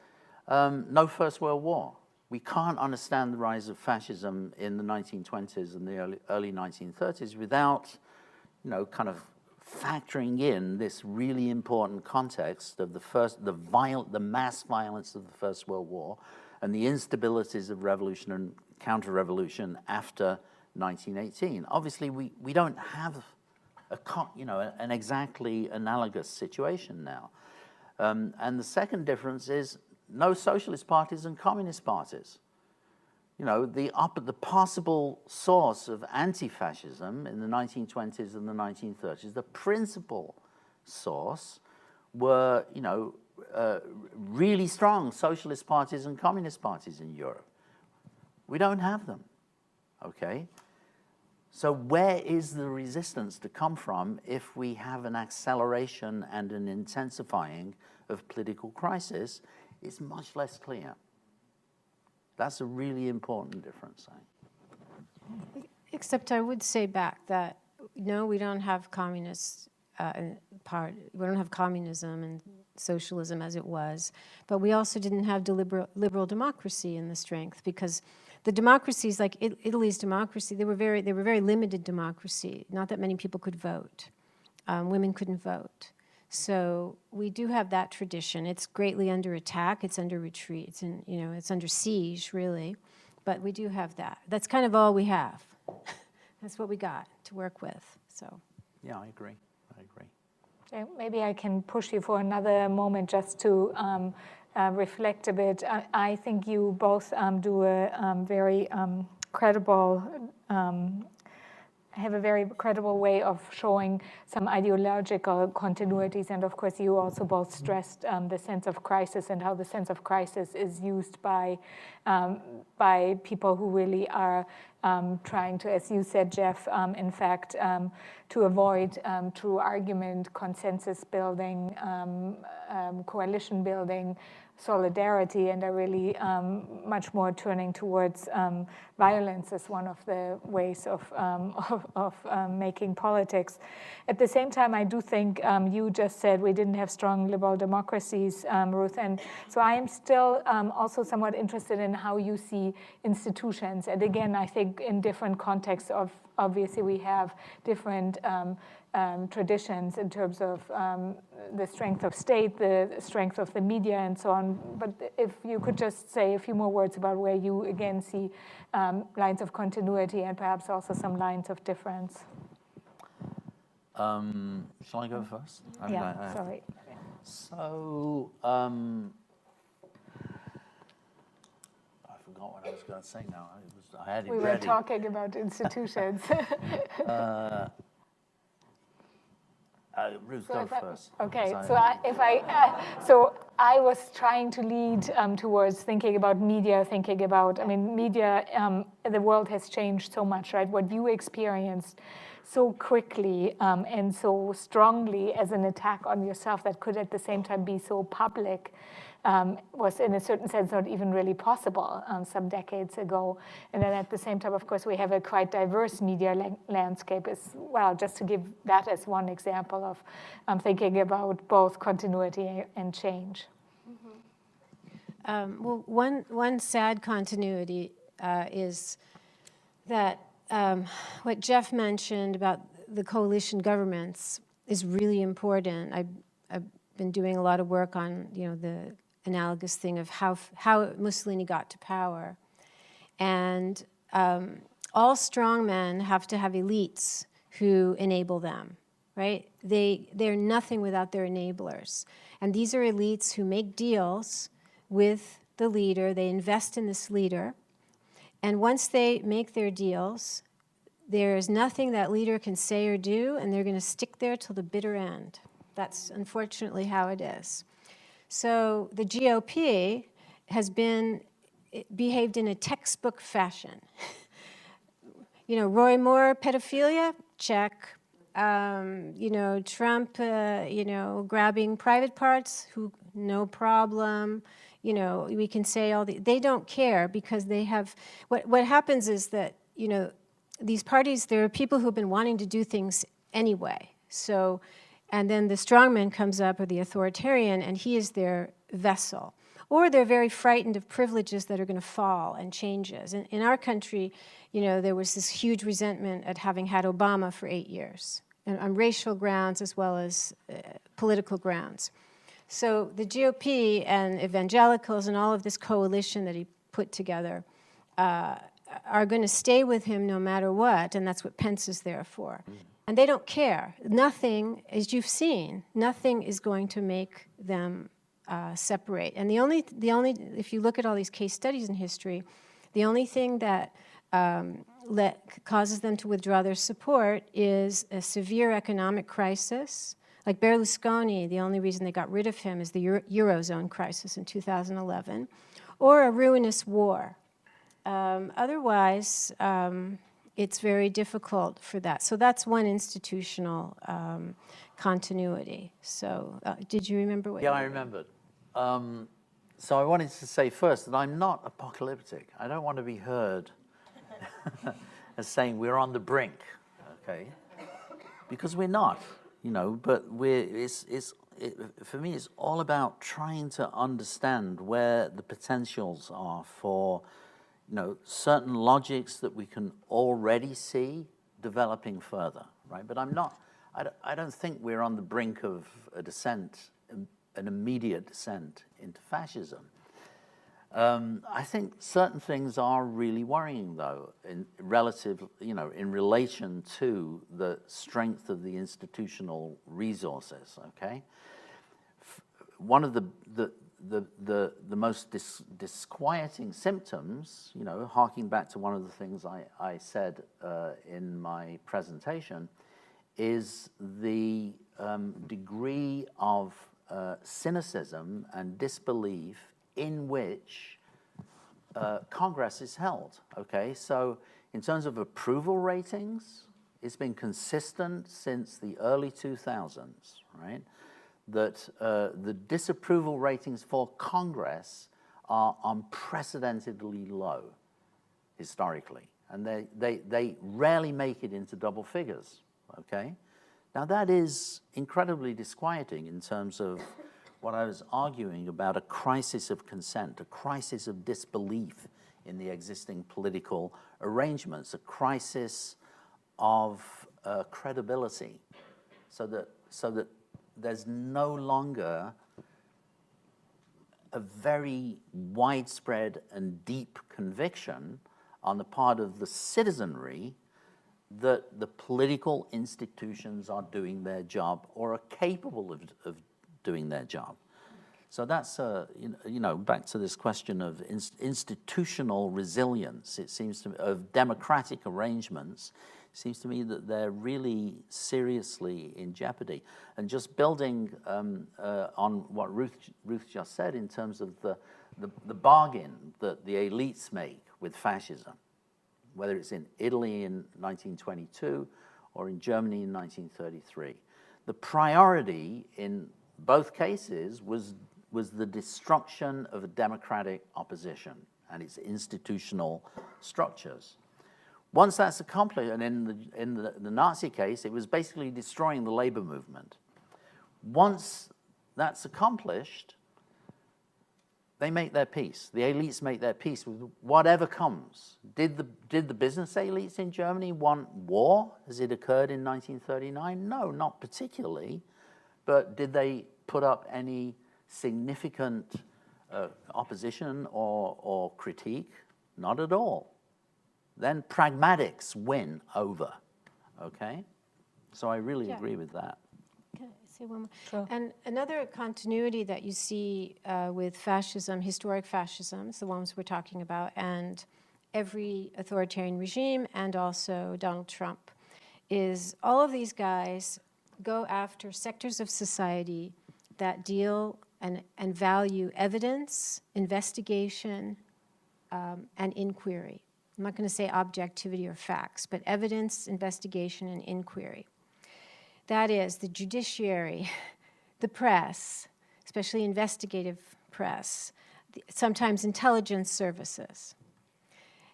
No First World War. We can't understand the rise of fascism in the 1920s and the early 1930s without, kind of factoring in this really important context of the mass violence of the First World War and the instabilities of revolution and counter-revolution after 1918. Obviously, we don't have an exactly analogous situation now. And the second difference is no socialist parties and communist parties. The possible source of anti-fascism in the 1920s and the 1930s, the principal source were, really strong socialist parties and communist parties in Europe. We don't have them, okay? So where is the resistance to come from if we have an acceleration and an intensifying of political crisis? It's much less clear. That's a really important difference. Except I would say back that, no, we don't have communist we don't have communism and socialism as it was, but we also didn't have liberal democracy in the strength, because the democracies, like Italy's democracy, they were very limited democracy. Not that many people could vote. Women couldn't vote. So we do have that tradition. It's greatly under attack. It's under retreat. It's under siege, really. But we do have that. That's kind of all we have. That's what we got to work with. So. Yeah, I agree. Okay, maybe I can push you for another moment just to reflect a bit. I think you both do a very credible have a very credible way of showing some ideological continuities. And of course, you also both stressed the sense of crisis and how the sense of crisis is used by people who really are trying to, as you said, Geoff, in fact, to avoid true argument, consensus building, coalition building, solidarity, and are really much more turning towards violence as one of the ways of making politics. At the same time, I do think you just said we didn't have strong liberal democracies, Ruth, and so I am still also somewhat interested in how you see institutions. And again, I think in different contexts of, obviously we have different traditions in terms of the strength of state, the strength of the media, and so on. But if you could just say a few more words about where you, again, see lines of continuity and perhaps also some lines of difference. Shall I go first? Yeah, sorry. So, I forgot what I was going to say now. I had it ready. We were talking about institutions. Ruth, go first. Okay, so I was trying to lead towards thinking about media, media, the world has changed so much, right? What you experienced so quickly and so strongly as an attack on yourself that could at the same time be so public was in a certain sense not even really possible some decades ago. And then at the same time, of course, we have a quite diverse media landscape as well, just to give that as one example of thinking about both continuity and change. Well, one sad continuity is that what Geoff mentioned about the coalition governments is really important. I've been doing a lot of work on, the analogous thing of how Mussolini got to power. And all strong men have to have elites who enable them, right? They're nothing without their enablers. And these are elites who make deals with the leader. They invest in this leader. And once they make their deals, there's nothing that leader can say or do, and they're going to stick there till the bitter end. That's unfortunately how it is. So the GOP has behaved in a textbook fashion. Roy Moore, pedophilia, check. Trump, grabbing private parts, no problem. We can say they don't care because they have, what happens is that, these parties, there are people who've been wanting to do things anyway. So, and then the strongman comes up, or the authoritarian, and he is their vessel. Or they're very frightened of privileges that are going to fall and changes. In our country, there was this huge resentment at having had Obama for 8 years, and on racial grounds as well as political grounds. So the GOP and evangelicals and all of this coalition that he put together are going to stay with him no matter what, and that's what Pence is there for. And they don't care. Nothing, as you've seen, nothing is going to make them separate. And the only, if you look at all these case studies in history, the only thing that causes them to withdraw their support is a severe economic crisis. Like Berlusconi, the only reason they got rid of him is the Eurozone crisis in 2011, or a ruinous war. Otherwise, it's very difficult for that. So that's one institutional continuity. So did you remember what? Yeah, I remembered. So I wanted to say first that I'm not apocalyptic. I don't want to be heard as saying we're on the brink, okay? Because we're not, but for me, it's all about trying to understand where the potentials are for certain logics that we can already see developing further, right? But I don't think we're on the brink of a descent, an immediate descent into fascism. I think certain things are really worrying, though, in relation to the strength of the institutional resources. Okay, one of the most disquieting symptoms, harking back to one of the things I said in my presentation, is the degree of cynicism and disbelief in which Congress is held. Okay, so in terms of approval ratings, it's been consistent since the early 2000s, right? That the disapproval ratings for Congress are unprecedentedly low historically, and they rarely make it into double figures. Okay, now that is incredibly disquieting in terms of what I was arguing about, a crisis of consent, a crisis of disbelief in the existing political arrangements, a crisis of credibility, so that there's no longer a very widespread and deep conviction on the part of the citizenry that the political institutions are doing their job or are capable of doing their job. So that's, back to this question of institutional resilience. It seems to me, of democratic arrangements, it seems to me that they're really seriously in jeopardy. And just building on what Ruth just said in terms of the bargain that the elites make with fascism, whether it's in Italy in 1922 or in Germany in 1933. The priority in both cases was the destruction of a democratic opposition and its institutional structures. Once that's accomplished, and in the Nazi case, it was basically destroying the labor movement. Once that's accomplished, they make their peace. The elites make their peace with whatever comes. Did the business elites in Germany want war as it occurred in 1939? No, not particularly. But did they put up any significant opposition or critique? Not at all. Then pragmatics win over, okay? So I really agree with that. Can I say one more? Sure. And another continuity that you see with fascism, historic fascisms, the ones we're talking about, and every authoritarian regime, and also Donald Trump, is all of these guys go after sectors of society that deal and value evidence, investigation, and inquiry. I'm not going to say objectivity or facts, but evidence, investigation, and inquiry. That is the judiciary, the press, especially investigative press, sometimes intelligence services.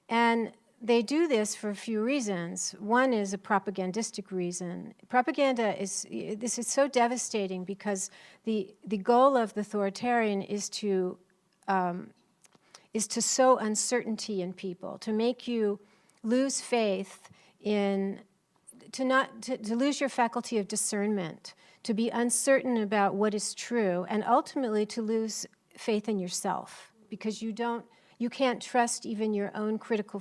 And they do this for a few reasons. One is a propagandistic reason. This is so devastating because the goal of the authoritarian is to sow uncertainty in people, to make you lose faith in, to lose your faculty of discernment, to be uncertain about what is true, and ultimately to lose faith in yourself because you can't trust even your own critical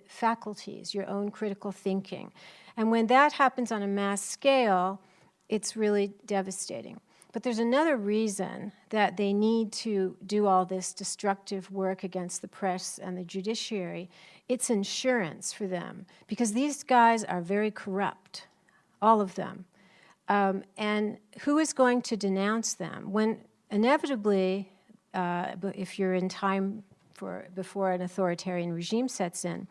faculties, your own critical thinking. And when that happens on a mass scale, it's really devastating. But there's another reason that they need to do all this destructive work against the press and the judiciary. It's insurance for them, because these guys are very corrupt, all of them. And who is going to denounce them? When inevitably, if you're in time before an authoritarian regime sets in,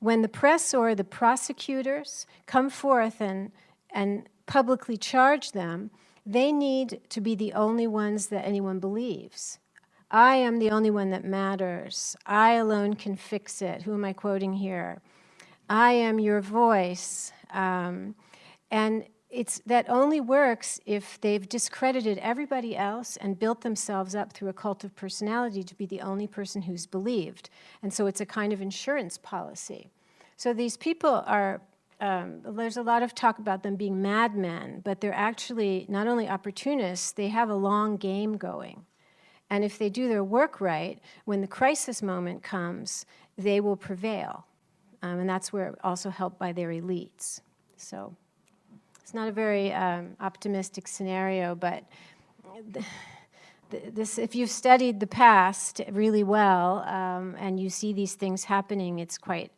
when the press or the prosecutors come forth and publicly charge them, they need to be the only ones that anyone believes. I am the only one that matters. I alone can fix it. Who am I quoting here? I am your voice. And that only works if they've discredited everybody else and built themselves up through a cult of personality to be the only person who's believed. And so it's a kind of insurance policy. So these people are, there's a lot of talk about them being madmen, but they're actually not only opportunists, they have a long game going. And if they do their work right, when the crisis moment comes, they will prevail. And that's where also helped by their elites. So it's not a very optimistic scenario, but this, if you've studied the past really well and you see these things happening, it's quite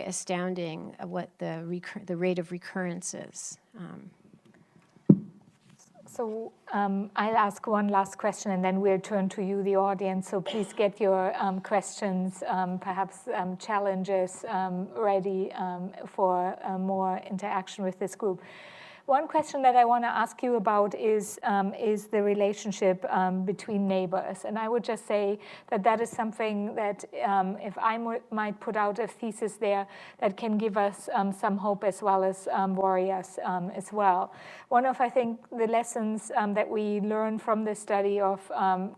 astounding what the rate of recurrence is. So I'll ask one last question, and then we'll turn to you, the audience. So please get your questions, perhaps challenges ready for more interaction with this group. One question that I want to ask you about is the relationship between neighbors. And I would just say that is something that if I might put out a thesis there that can give us some hope as well as worry us as well. One of, I think, the lessons that we learn from the study of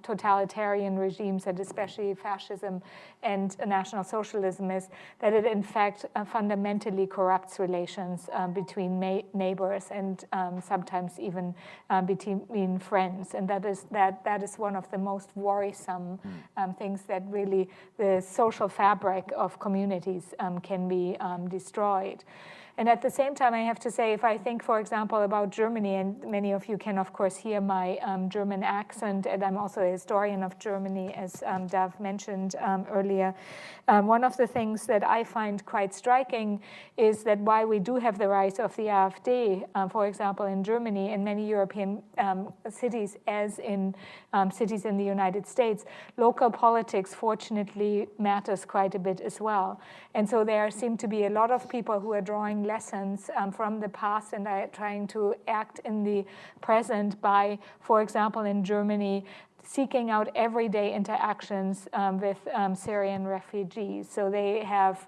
totalitarian regimes, and especially fascism and National Socialism, is that it in fact fundamentally corrupts relations between neighbors and sometimes even between friends. And that is one of the most worrisome things, that really the social fabric of communities can be destroyed. And at the same time, I have to say, if I think, for example, about Germany, and many of you can, of course, hear my German accent, and I'm also a historian of Germany, as Geoff mentioned earlier. One of the things that I find quite striking is that while we do have the rise of the AfD, for example, in Germany, in many European cities, as in cities in the United States, local politics, fortunately, matters quite a bit as well. And so there seem to be a lot of people who are drawing lessons from the past and are trying to act in the present by, for example, in Germany, seeking out everyday interactions with Syrian refugees. So they have,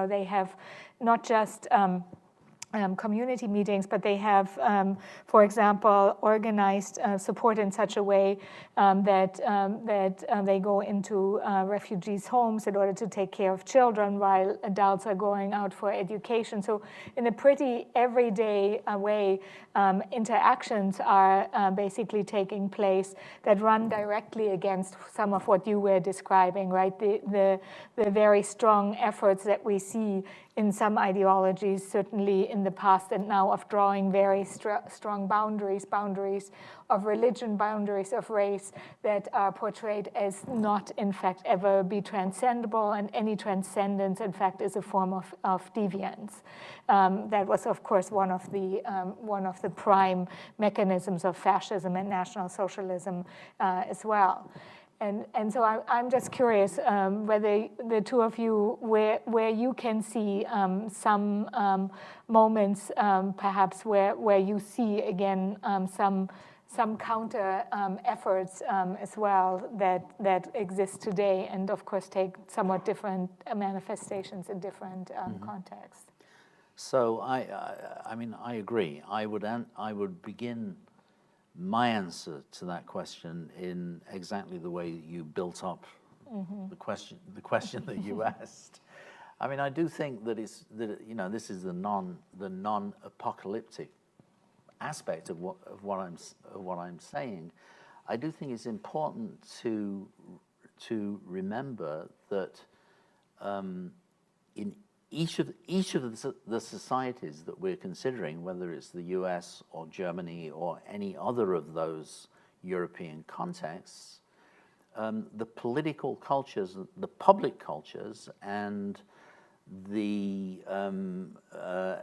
they have not just community meetings, but they have, for example, organized support in such a way that they go into refugees' homes in order to take care of children while adults are going out for education. So in a pretty everyday way, interactions are basically taking place that run directly against some of what you were describing, right? The very strong efforts that we see in some ideologies, certainly in the past and now, of drawing very strong boundaries of religion, boundaries of race, that are portrayed as not, in fact, ever be transcendable, and any transcendence, in fact, is a form of deviance. That was, of course, one of the prime mechanisms of fascism and National Socialism as well. And so I'm just curious whether the two of you, where you can see some moments perhaps where you see again some counter efforts as well that exist today, and of course take somewhat different manifestations in different contexts. So I mean, I agree. I would begin my answer to that question in exactly the way you built up the question that you asked. I mean, I do think that this is the non-apocalyptic aspect of what I'm saying. I do think it's important to remember that in each of the societies that we're considering, whether it's the US or Germany or any other of those European contexts, the political cultures, the public cultures, and the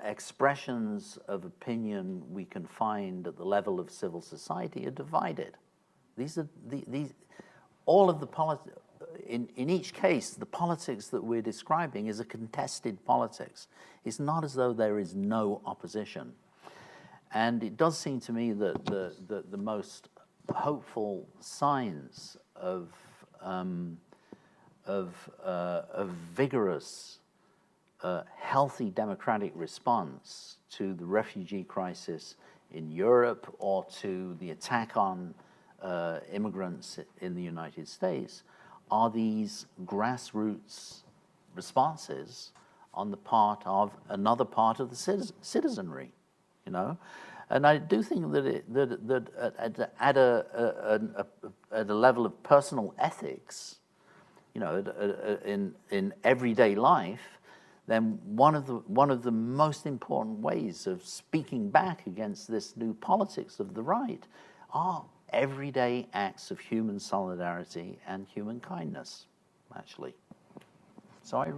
expressions of opinion we can find at the level of civil society are divided. All of the politics. In each case, the politics that we're describing is a contested politics. It's not as though there is no opposition. And it does seem to me that the most hopeful signs of vigorous, healthy democratic response to the refugee crisis in Europe or to the attack on immigrants in the United States are these grassroots responses on the part of another part of the citizenry, And I do think that at a level of personal ethics, you know, in everyday life, then one of the most important ways of speaking back against this new politics of the right are everyday acts of human solidarity and human kindness, actually. So I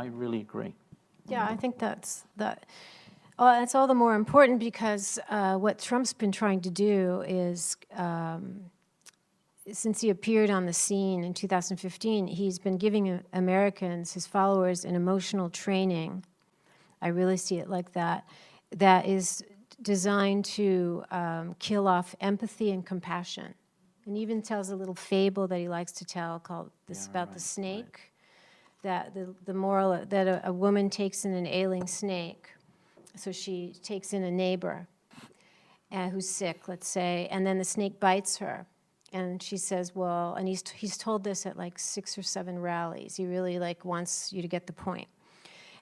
really agree. Yeah, I think that's all the more important because what Trump's been trying to do is, since he appeared on the scene in 2015, he's been giving Americans, his followers, an emotional training. I really see it like that. That is designed to kill off empathy and compassion. And even tells a little fable that he likes to tell called about the snake. That the moral that a woman takes in an ailing snake. So she takes in a neighbor who's sick, let's say, and then the snake bites her. And she says, well, and he's told this at like 6 or 7 rallies. He really like wants you to get the point.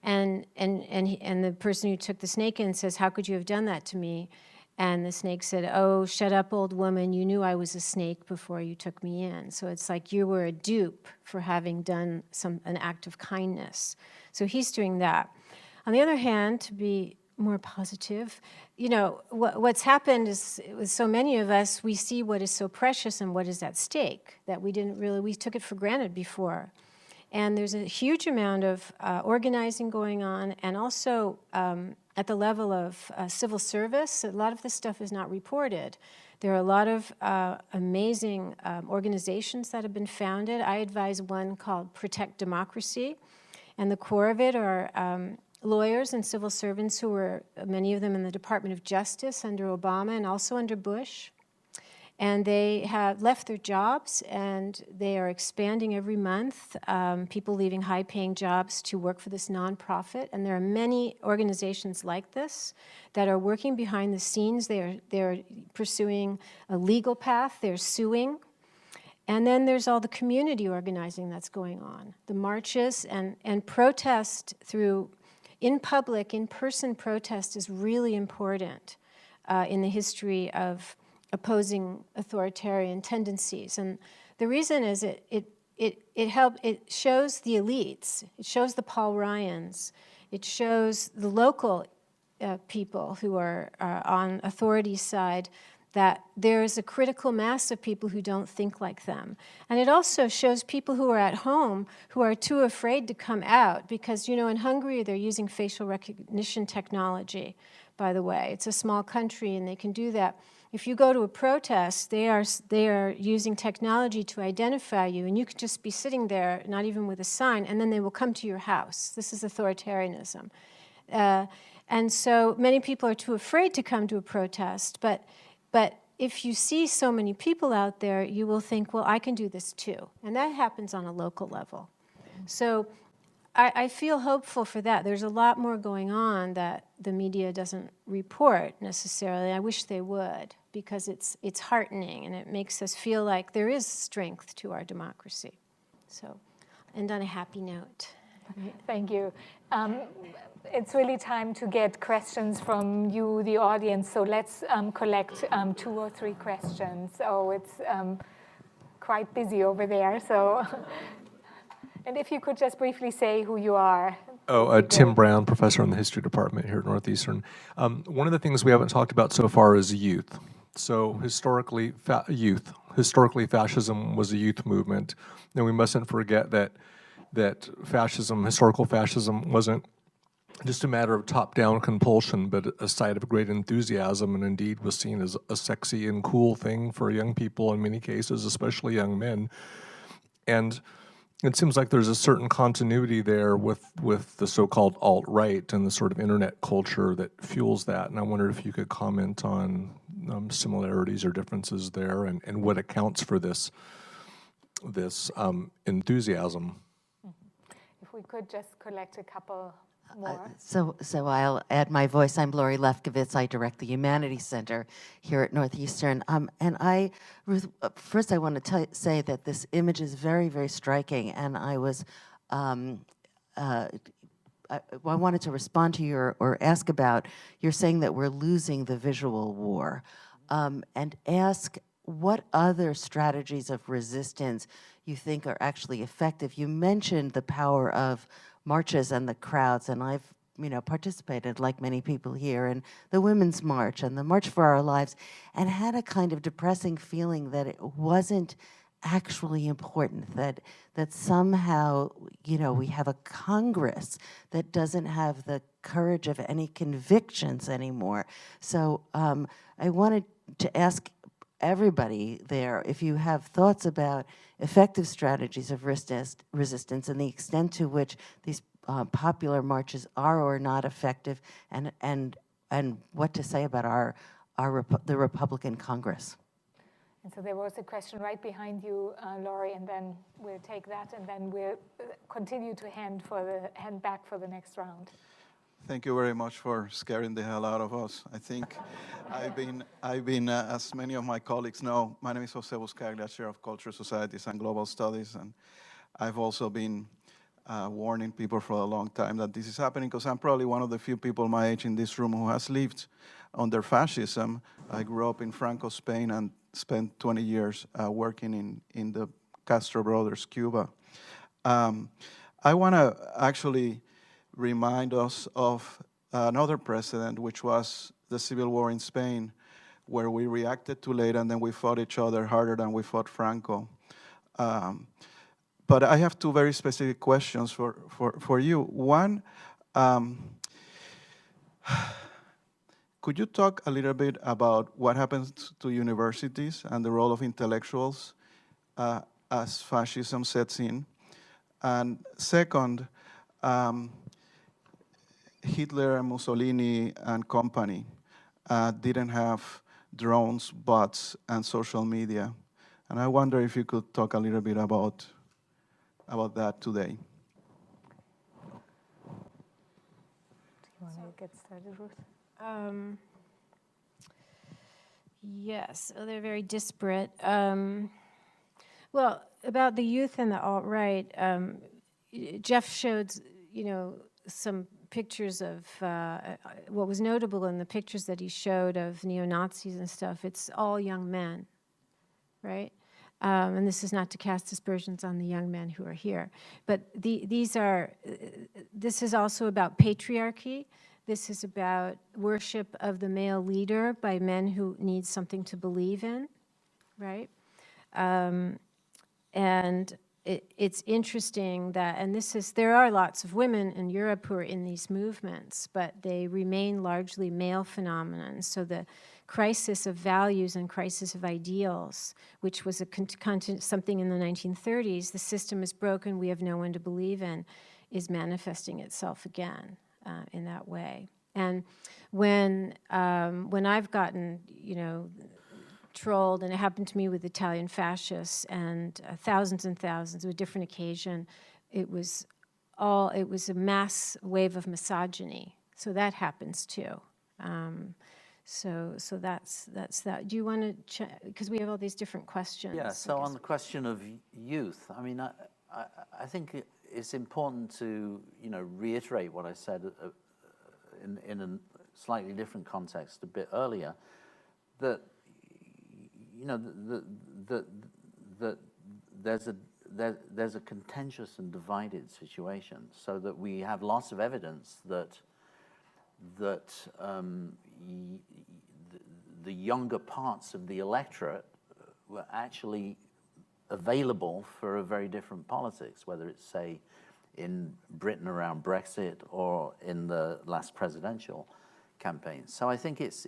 And the person who took the snake in says, how could you have done that to me? And the snake said, oh, shut up, old woman. You knew I was a snake before you took me in. So it's like you were a dupe for having done an act of kindness. So he's doing that. On the other hand, to be more positive, you know, what's happened is with so many of us, we see what is so precious and what is at stake that we took it for granted before. And there's a huge amount of organizing going on, and also at the level of civil service, a lot of this stuff is not reported. There are a lot of amazing organizations that have been founded. I advise one called Protect Democracy, and the core of it are lawyers and civil servants who were, many of them in the Department of Justice under Obama and also under Bush. And they have left their jobs, and they are expanding every month, people leaving high-paying jobs to work for this nonprofit. And there are many organizations like this that are working behind the scenes. They're pursuing a legal path. They're suing. And then there's all the community organizing that's going on, the marches and protest through in public, in-person protest is really important in the history of opposing authoritarian tendencies. And the reason is it shows the elites, it shows the Paul Ryans, it shows the local people who are on authority's side that there is a critical mass of people who don't think like them. And it also shows people who are at home who are too afraid to come out because, you know, in Hungary they're using facial recognition technology, by the way. It's a small country and they can do that. If you go to a protest, they are using technology to identify you, and you could just be sitting there, not even with a sign, and then they will come to your house. This is authoritarianism. And so many people are too afraid to come to a protest, but if you see so many people out there, you will think, well, I can do this too. And that happens on a local level. So I feel hopeful for that. There's a lot more going on that the media doesn't report necessarily. I wish they would, because it's heartening and it makes us feel like there is strength to our democracy. So, end on a happy note. Thank you. It's really time to get questions from you, the audience. So let's collect 2 or 3 questions. Oh, it's quite busy over there. So, and if you could just briefly say who you are. Tim Brown, professor in the history department here at Northeastern. One of the things we haven't talked about so far is youth. So historically, fascism was a youth movement. And we mustn't forget that fascism, historical fascism, wasn't just a matter of top-down compulsion, but a site of great enthusiasm, and indeed was seen as a sexy and cool thing for young people in many cases, especially young men. And it seems like there's a certain continuity there with the so-called alt-right and the sort of internet culture that fuels that. And I wondered if you could comment on similarities or differences there, and what accounts for this enthusiasm. If we could just collect a couple more. So I'll add my voice. I'm Lori Lefkowitz. I direct the Humanities Center here at Northeastern. And Ruth, first I want to say that this image is very, very striking. And I was I wanted to respond to your, or ask about, you're saying that we're losing the visual war, and ask what other strategies of resistance you think are actually effective. You mentioned the power of marches and the crowds, and I've participated, like many people here, in the Women's March and the March for Our Lives, and had a kind of depressing feeling that it wasn't actually important, that somehow, we have a Congress that doesn't have the courage of any convictions anymore. So I wanted to ask everybody there if you have thoughts about effective strategies of resistance and the extent to which these popular marches are or not effective, and what to say about the Republican Congress. And so there was a question right behind you, Laurie, and then we'll take that, and then we'll continue to hand back for the next round. Thank you very much for scaring the hell out of us. I think I've been, as many of my colleagues know, my name is Jose Buscaglia, Chair of Cultural Societies and Global Studies, and I've also been warning people for a long time that this is happening, because I'm probably one of the few people my age in this room who has lived under fascism. I grew up in Franco, Spain, and spent 20 years working in the Castro brothers, Cuba. I want to actually remind us of another precedent, which was the Civil War in Spain, where we reacted too late and then we fought each other harder than we fought Franco. But I have two very specific questions for you. One, could you talk a little bit about what happens to universities and the role of intellectuals as fascism sets in? And second, Hitler and Mussolini and company didn't have drones, bots, and social media. And I wonder if you could talk a little bit about that today. Do you want to get started, Ruth? Yes, they're very disparate. Well, about the youth and the alt-right, Geoff showed, some pictures of what was notable in the pictures that he showed of neo-Nazis and stuff. It's all young men, right? And this is not to cast aspersions on the young men who are here, but this is also about patriarchy. This is about worship of the male leader by men who need something to believe in, right? And it's interesting that, and there are lots of women in Europe who are in these movements, but they remain largely male phenomena. So the crisis of values and crisis of ideals, which was something in the 1930s, the system is broken, we have no one to believe in, is manifesting itself again in that way. And when I've gotten, trolled, and it happened to me with Italian fascists and thousands and thousands, with different occasion, it was a mass wave of misogyny. So that happens too. So that's that. Do you want to check, because we have all these different questions? Yeah, so on the question of youth, I mean, I think it's important to, reiterate what I said in a slightly different context a bit earlier, that that there's a contentious and divided situation, so that we have lots of evidence that the younger parts of the electorate were actually available for a very different politics, whether it's, say, in Britain around Brexit or in the last presidential campaign. So I think it's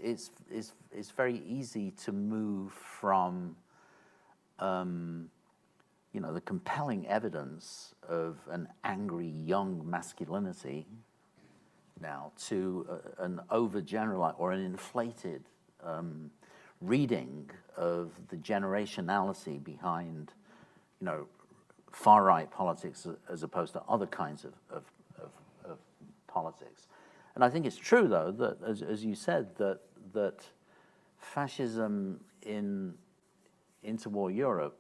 very easy to move from the compelling evidence of an angry young masculinity now to an overgeneralized or an inflated reading of the generationality behind far-right politics as opposed to other kinds of politics. And I think it's true, though, that as you said, that fascism in interwar Europe,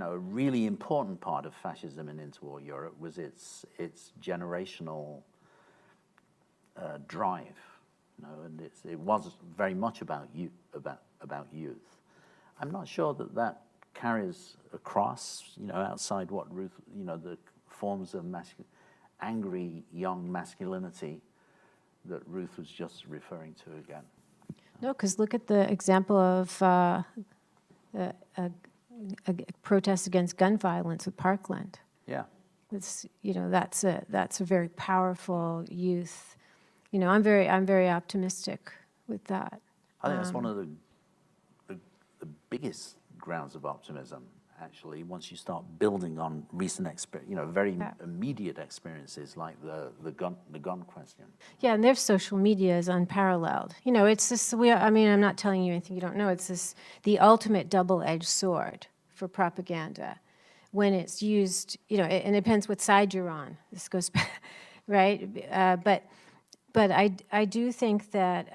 a really important part of fascism in interwar Europe was its generational drive, and it was very much about youth. I'm not sure that carries across, outside what Ruth, the forms of angry young masculinity that Ruth was just referring to again. No, because look at the example of a protest against gun violence at Parkland. Yeah. It's, that's a very powerful youth. I'm very optimistic with that. I think that's one of the biggest grounds of optimism, actually, once you start building on recent very immediate experiences like the gun question. Yeah, and their social media is unparalleled. It's this. I'm not telling you anything you don't know. It's the ultimate double-edged sword for propaganda, when it's used. And it depends what side you're on. This goes back, right? But I do think that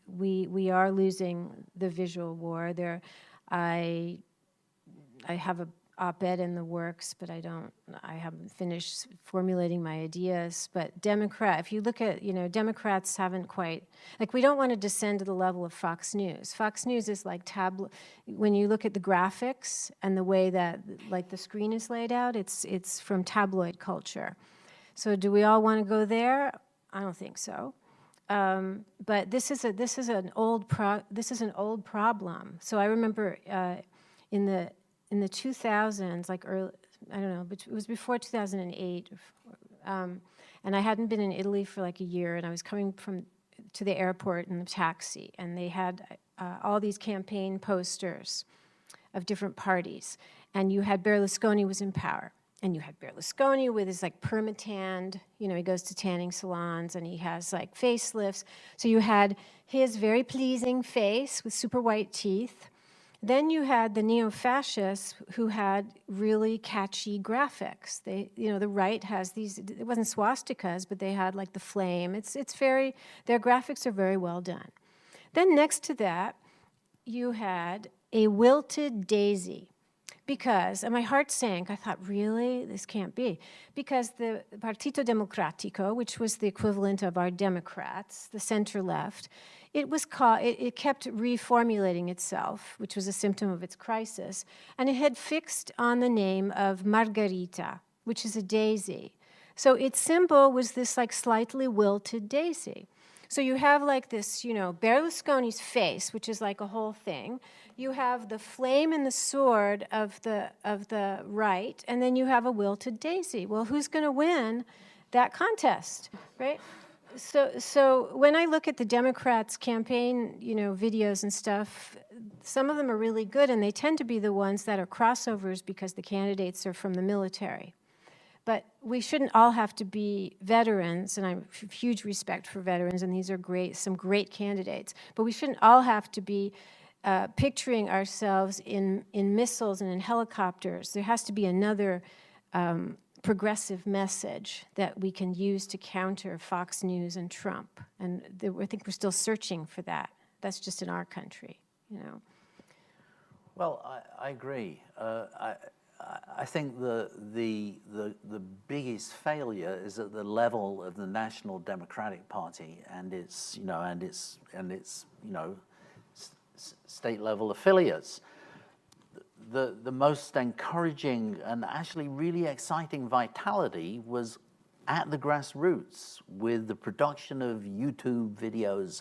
we are losing the visual war. I have a op-ed in the works, but I haven't finished formulating my ideas. But if you look at, Democrats haven't quite, we don't want to descend to the level of Fox News. Fox News is like when you look at the graphics and the way that, the screen is laid out, it's from tabloid culture. So do we all want to go there? I don't think so. But this is an old problem. So I remember in the 2000s, early, I don't know, but it was before 2008, and I hadn't been in Italy for a year, and I was coming to the airport in the taxi, and they had all these campaign posters of different parties, and you had Berlusconi was in power. And you had Berlusconi with his permatanned, he goes to tanning salons and he has facelifts. So you had his very pleasing face with super white teeth. Then you had the neo-fascists who had really catchy graphics. They, the right has these, it wasn't swastikas, but they had the flame. Their graphics are very well done. Then next to that, you had a wilted daisy. And my heart sank. I thought, really? This can't be. Because the Partito Democratico, which was the equivalent of our Democrats, the center-left, it kept reformulating itself, which was a symptom of its crisis, and it had fixed on the name of Margarita, which is a daisy. So its symbol was this slightly wilted daisy. So you have this, Berlusconi's face, which is a whole thing. You have the flame and the sword of the right, and then you have a wilted daisy. Well, who's going to win that contest, right? So when I look at the Democrats' campaign, videos and stuff, some of them are really good, and they tend to be the ones that are crossovers because the candidates are from the military. But we shouldn't all have to be veterans, and I have huge respect for veterans, and these are some great candidates. But we shouldn't all have to be picturing ourselves in missiles and in helicopters. There has to be another progressive message that we can use to counter Fox News and Trump. And I think we're still searching for that. That's just in our country, Well, I agree. I think the biggest failure is at the level of the National Democratic Party and its state level affiliates. The most encouraging and actually really exciting vitality was at the grassroots with the production of YouTube videos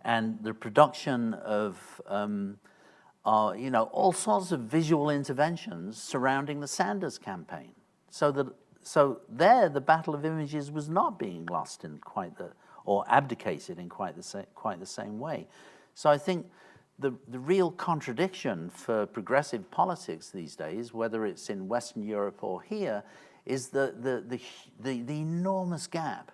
and the production of all sorts of visual interventions surrounding the Sanders campaign. So there, the battle of images was not being lost in or abdicated in quite the same way. So I think the real contradiction for progressive politics these days, whether it's in Western Europe or here, is the enormous gap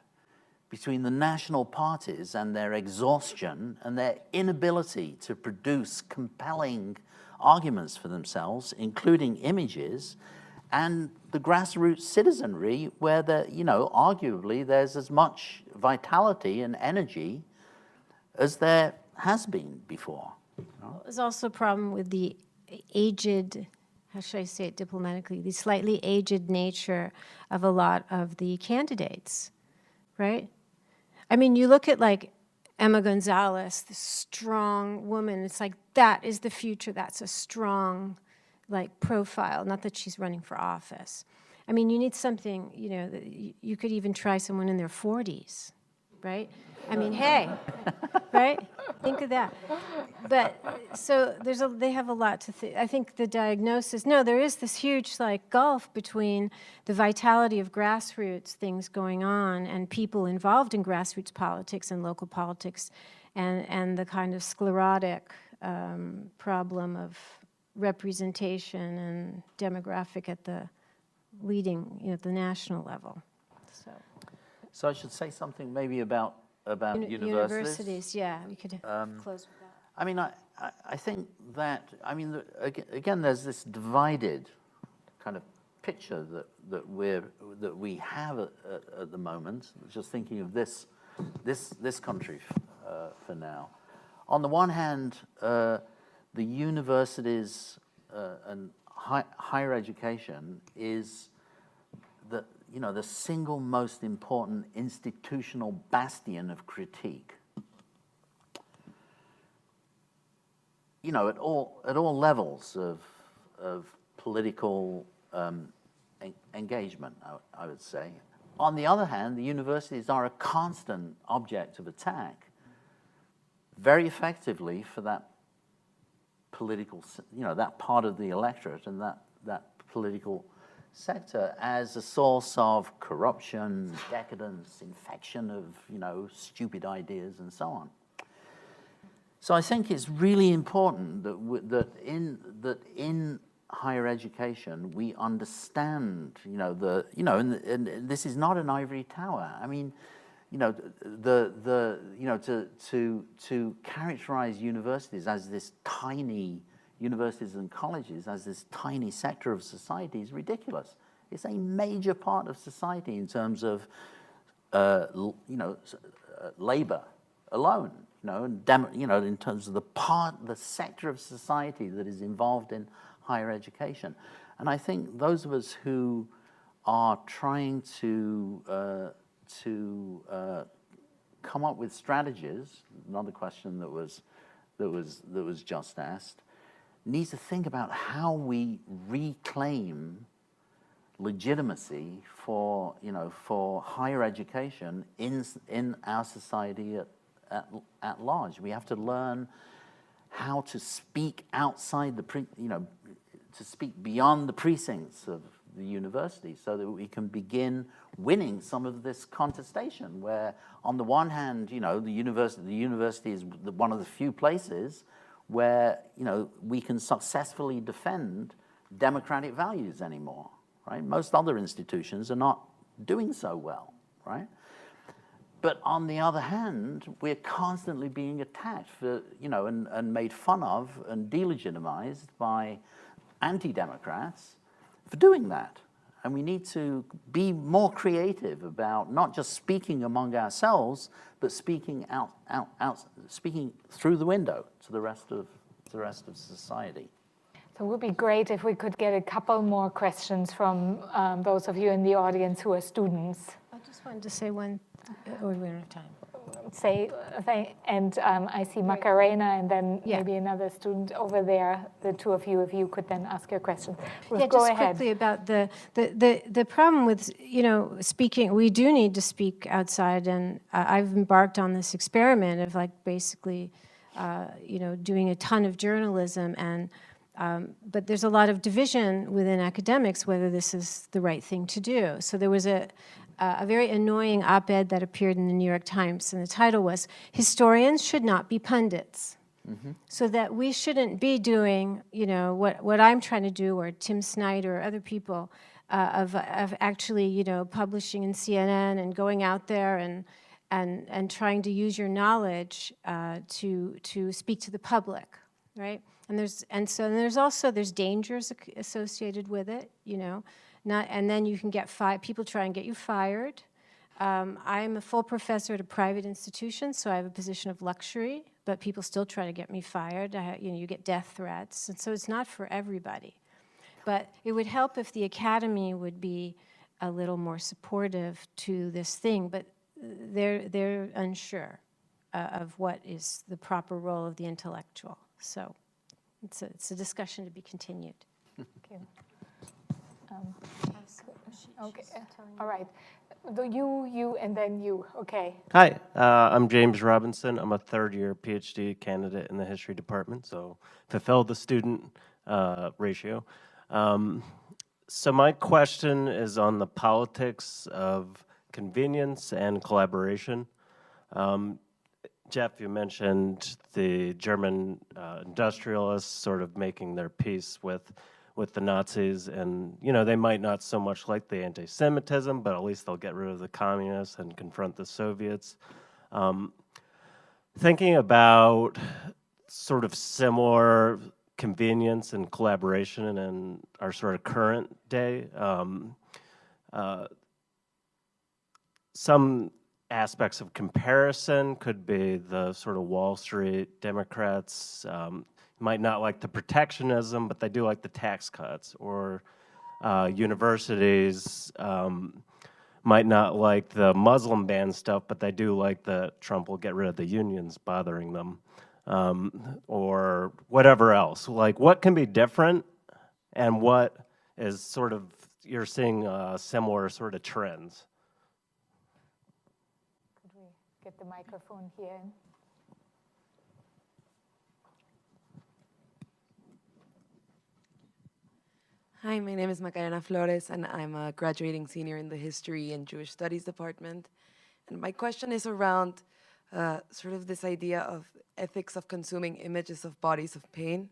between the national parties and their exhaustion and their inability to produce compelling arguments for themselves, including images, and the grassroots citizenry where arguably there's as much vitality and energy as there has been before. There's also a problem with the aged, how should I say it diplomatically, the slightly aged nature of a lot of the candidates, right? I mean, you look at like Emma Gonzalez, this strong woman. It's like, that is the future. That's a strong, like, profile. Not that she's running for office. I mean, you need something, you know, that you could even try someone in their 40s, right? I mean, hey, right? Think of that. But so they have a lot to think. I think the diagnosis, no, there is this huge like gulf between the vitality of grassroots things going on and people involved in grassroots politics and local politics and the kind of sclerotic problem of representation and demographic at the leading, you know, at the national level. So I should say something maybe about universities. Yeah, we could close with that. I mean, I think that, I mean, again, there's this divided kind of picture that we have at the moment. Just thinking of this country for now. On the one hand, the universities and higher education is the single most important institutional bastion of critique. You know, at all levels of political engagement, I would say. On the other hand, the universities are a constant object of attack, very effectively for that political, that part of the electorate and that political sector as a source of corruption, decadence, infection of, stupid ideas and so on. So I think it's really important that in higher education we understand, and this is not an ivory tower. I mean, to characterize universities as this tiny universities and colleges as this tiny sector of society is ridiculous. It's a major part of society in terms of, labor alone. And in terms of the sector of society that is involved in higher education. And I think those of us who are trying to come up with strategies, another question that was just asked, need to think about how we reclaim legitimacy for higher education in our society at large. We have to learn how to speak outside to speak beyond the precincts of the university, so that we can begin winning some of this contestation. Where, on the one hand, the university is one of the few places where we can successfully defend democratic values anymore. Right? Most other institutions are not doing so well. Right? But on the other hand, we're constantly being attacked for, and made fun of and delegitimized by anti-democrats for doing that. And we need to be more creative about not just speaking among ourselves, but speaking speaking through the window to the rest of society. So it would be great if we could get a couple more questions from those of you in the audience who are students. I just wanted to say one. Or we don't have time. I see Macarena and then maybe another student over there. The two of you, if you could then ask your questions. Ruth, go just ahead. Quickly about the problem with speaking. We do need to speak outside, and I've embarked on this experiment of basically doing a ton of journalism, and but there's a lot of division within academics whether this is the right thing to do. So there was a very annoying op-ed that appeared in the New York Times, and the title was, "Historians Should Not Be Pundits." Mm-hmm. So that we shouldn't be doing, what I'm trying to do, or Tim Snyder or other people, of actually, publishing in CNN and going out there and trying to use your knowledge to speak to the public, right? And there's dangers associated with it, and then you can get fired. People try and get you fired. I'm a full professor at a private institution, so I have a position of luxury, but people still try to get me fired. You get death threats, and so it's not for everybody. But it would help if the academy would be a little more supportive to this thing. But they're unsure of what is the proper role of the intellectual. So it's a discussion to be continued. Thank you. Okay, all right. You, and then you, okay. Hi, I'm James Robinson. I'm a third-year PhD candidate in the history department, so fulfill the student ratio. So my question is on the politics of convenience and collaboration. Geoff, you mentioned the German industrialists sort of making their peace with the Nazis, and they might not so much like the anti-Semitism, but at least they'll get rid of the communists and confront the Soviets. Thinking about sort of similar convenience and collaboration in our sort of current day, some aspects of comparison could be the sort of Wall Street Democrats might not like the protectionism, but they do like the tax cuts, or universities might not like the Muslim ban stuff, but they do like that Trump will get rid of the unions bothering them, or whatever else. Like, what can be different, and what is sort of, you're seeing similar sort of trends? Could we get the microphone here? Hi, my name is Macarena Flores, and I'm a graduating senior in the History and Jewish Studies department. And my question is around sort of this idea of ethics of consuming images of bodies of pain.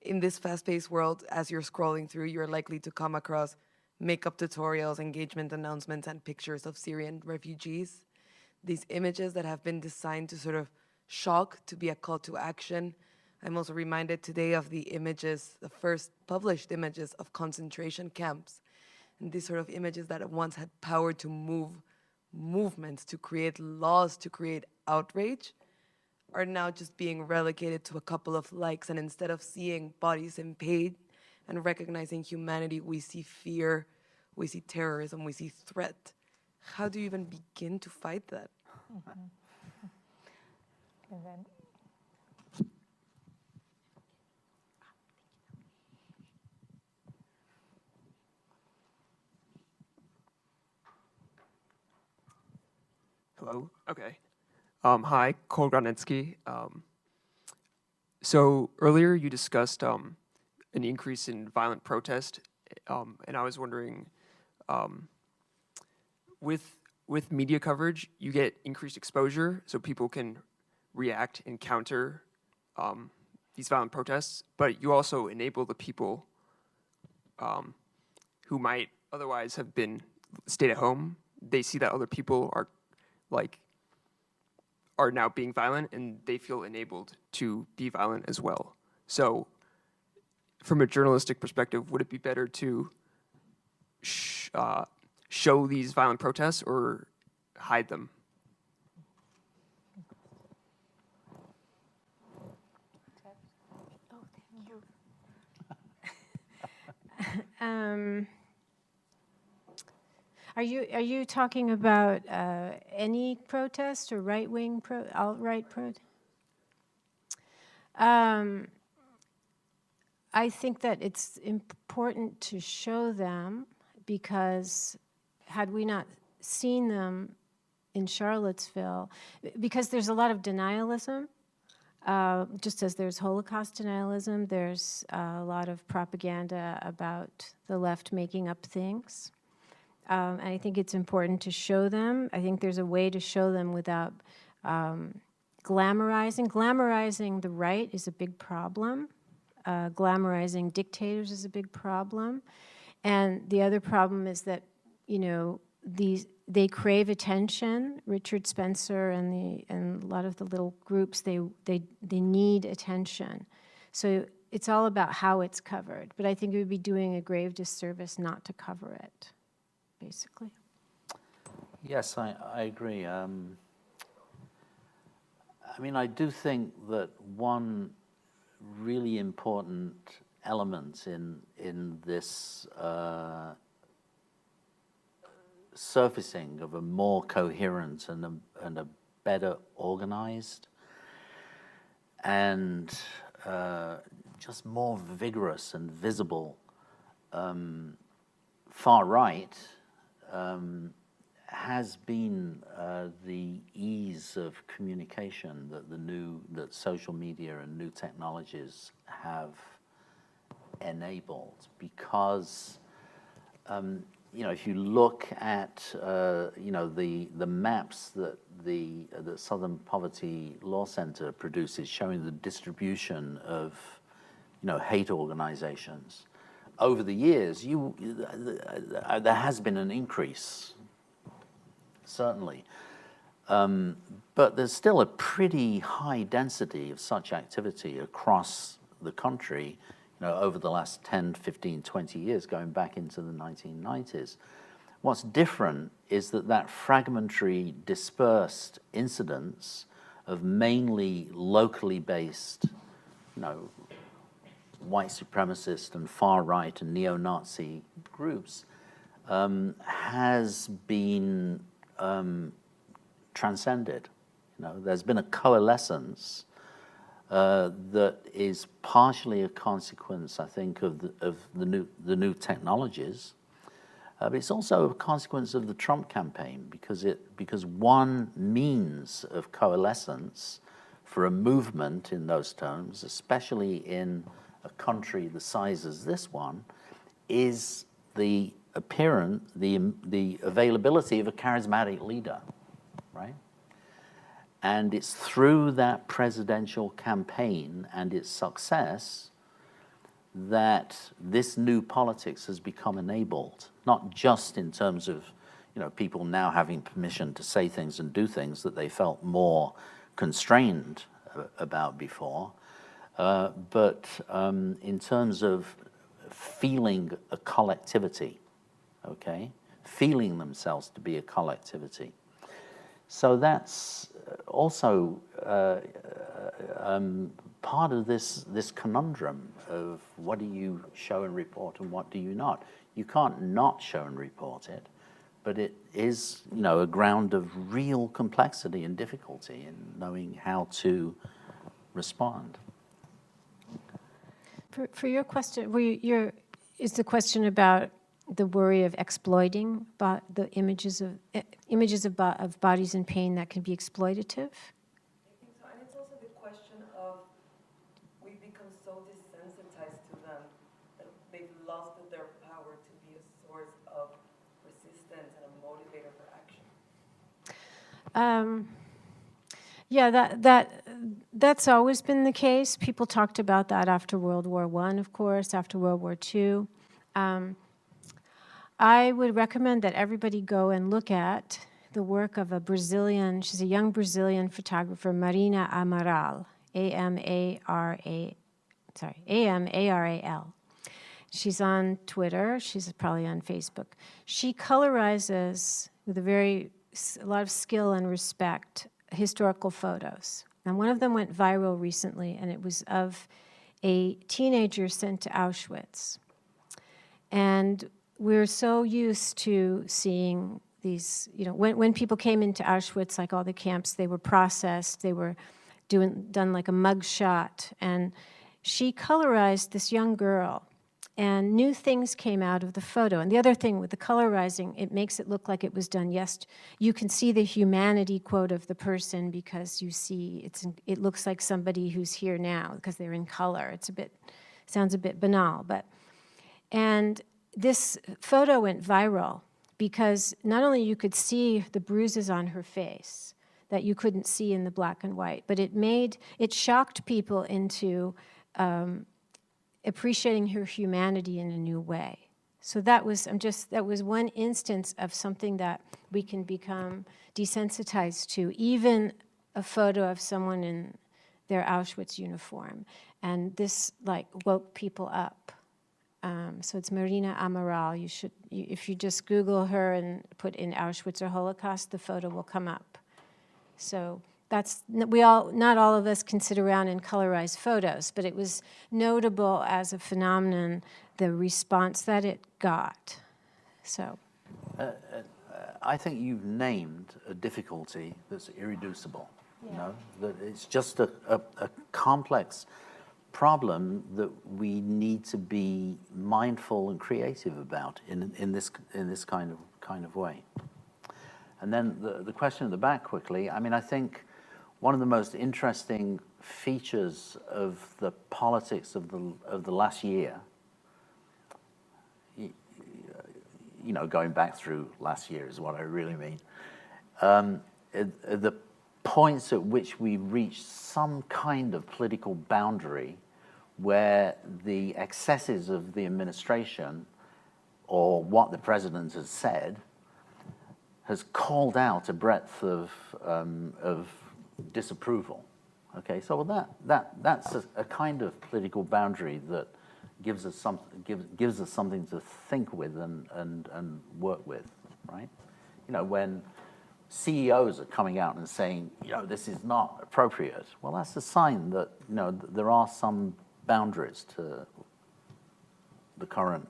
In this fast-paced world, as you're scrolling through, you're likely to come across makeup tutorials, engagement announcements, and pictures of Syrian refugees. These images that have been designed to sort of shock, to be a call to action. I'm also reminded today of the images, the first published images of concentration camps. And these sort of images that once had power to move movements, to create laws, to create outrage, are now just being relegated to a couple of likes. And instead of seeing bodies in pain and recognizing humanity, we see fear, we see terrorism, we see threat. How do you even begin to fight that? Mm-hmm. And then Hello. Okay. Hi, Cole Gronetsky. So earlier you discussed an increase in violent protest, and I was wondering, with media coverage, you get increased exposure, so people can react and counter these violent protests, but you also enable the people who might otherwise have been stayed at home. They see that other people are now being violent, and they feel enabled to be violent as well. So from a journalistic perspective, would it be better to show these violent protests or hide them? Are you talking about any protest or right-wing alt-right protest? I think that it's important to show them, because had we not seen them in Charlottesville, because there's a lot of denialism, just as there's Holocaust denialism, there's a lot of propaganda about the left making up things. And I think it's important to show them. I think there's a way to show them without glamorizing. Glamorizing the right is a big problem. Glamorizing dictators is a big problem. And the other problem is that, they crave attention. Richard Spencer and a lot of the little groups, they need attention. So it's all about how it's covered. But I think it would be doing a grave disservice not to cover it, basically. Yes, I agree. I do think that one really important element in this surfacing of a more coherent and a better organized and just more vigorous and visible far right has been the ease of communication that social media and new technologies have enabled, because if you look at the maps that the Southern Poverty Law Center produces showing the distribution of hate organizations over the years, there has been an increase, certainly, but there's still a pretty high density of such activity across the country over the last 10, 15, 20 years, going back into the 1990s. What's different is that fragmentary, dispersed incidents of mainly locally based, white supremacist and far-right and neo-Nazi groups has been transcended. There's been a coalescence that is partially a consequence, I think, of the new technologies, but it's also a consequence of the Trump campaign, because one means of coalescence for a movement in those terms, especially in a country the size as this one, is the availability of a charismatic leader, right? And it's through that presidential campaign and its success that this new politics has become enabled, not just in terms of people now having permission to say things and do things that they felt more constrained about before, but in terms of feeling a collectivity, okay? Feeling themselves to be a collectivity. So that's also part of this conundrum of what do you show and report and what do you not. You can't not show and report it, but it is, a ground of real complexity and difficulty in knowing how to respond. For your question, is the question about the worry of exploiting the images of bodies in pain that can be exploitative? I think so, and it's also the question of we've become so desensitized to them that they've lost their power to be a source of resistance and a motivator for action. That's always been the case. People talked about that after World War I, of course, after World War II. I would recommend that everybody go and look at the work of she's a young Brazilian photographer, Marina Amaral, A-M-A-R-A-L. She's on Twitter, she's probably on Facebook. She colorizes with a lot of skill and respect historical photos. And one of them went viral recently, and it was of a teenager sent to Auschwitz. And we're so used to seeing these, when people came into Auschwitz, like all the camps, they were processed, they were done like a mug shot. And she colorized this young girl, and new things came out of the photo. And the other thing with the colorizing, it makes it look like it was done you can see the humanity quote of the person because you see it looks like somebody who's here now because they're in color. Sounds a bit banal, and this photo went viral because not only you could see the bruises on her face that you couldn't see in the black and white, but it shocked people into appreciating her humanity in a new way. So that was one instance of something that we can become desensitized to, even a photo of someone in their Auschwitz uniform. And this woke people up. So it's Marina Amaral. If you just Google her and put in Auschwitz or Holocaust, the photo will come up. So not all of us can sit around and colorize photos, but it was notable as a phenomenon, the response that it got. So. I think you've named a difficulty that's irreducible. You know, that it's just a complex problem that we need to be mindful and creative about in this kind of way. And then the question at the back quickly. I mean, I think one of the most interesting features of the politics of the last year, you know, going back through last year is what I really mean. The points at which we reached some kind of political boundary where the excesses of the administration or what the president has said has called out a breadth of disapproval. Okay, so that's a kind of political boundary that gives us something to think with and work with, right? You know, when CEOs are coming out and saying, you know, this is not appropriate, well, that's a sign that, you know, there are some boundaries to the current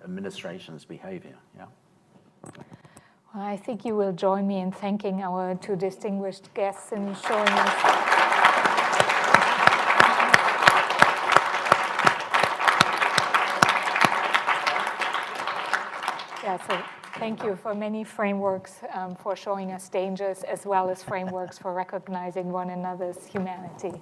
administration's behavior, yeah? Well, I think you will join me in thanking our two distinguished guests and showing us. Yeah, so thank you for many frameworks for showing us dangers, as well as frameworks for recognizing one another's humanity.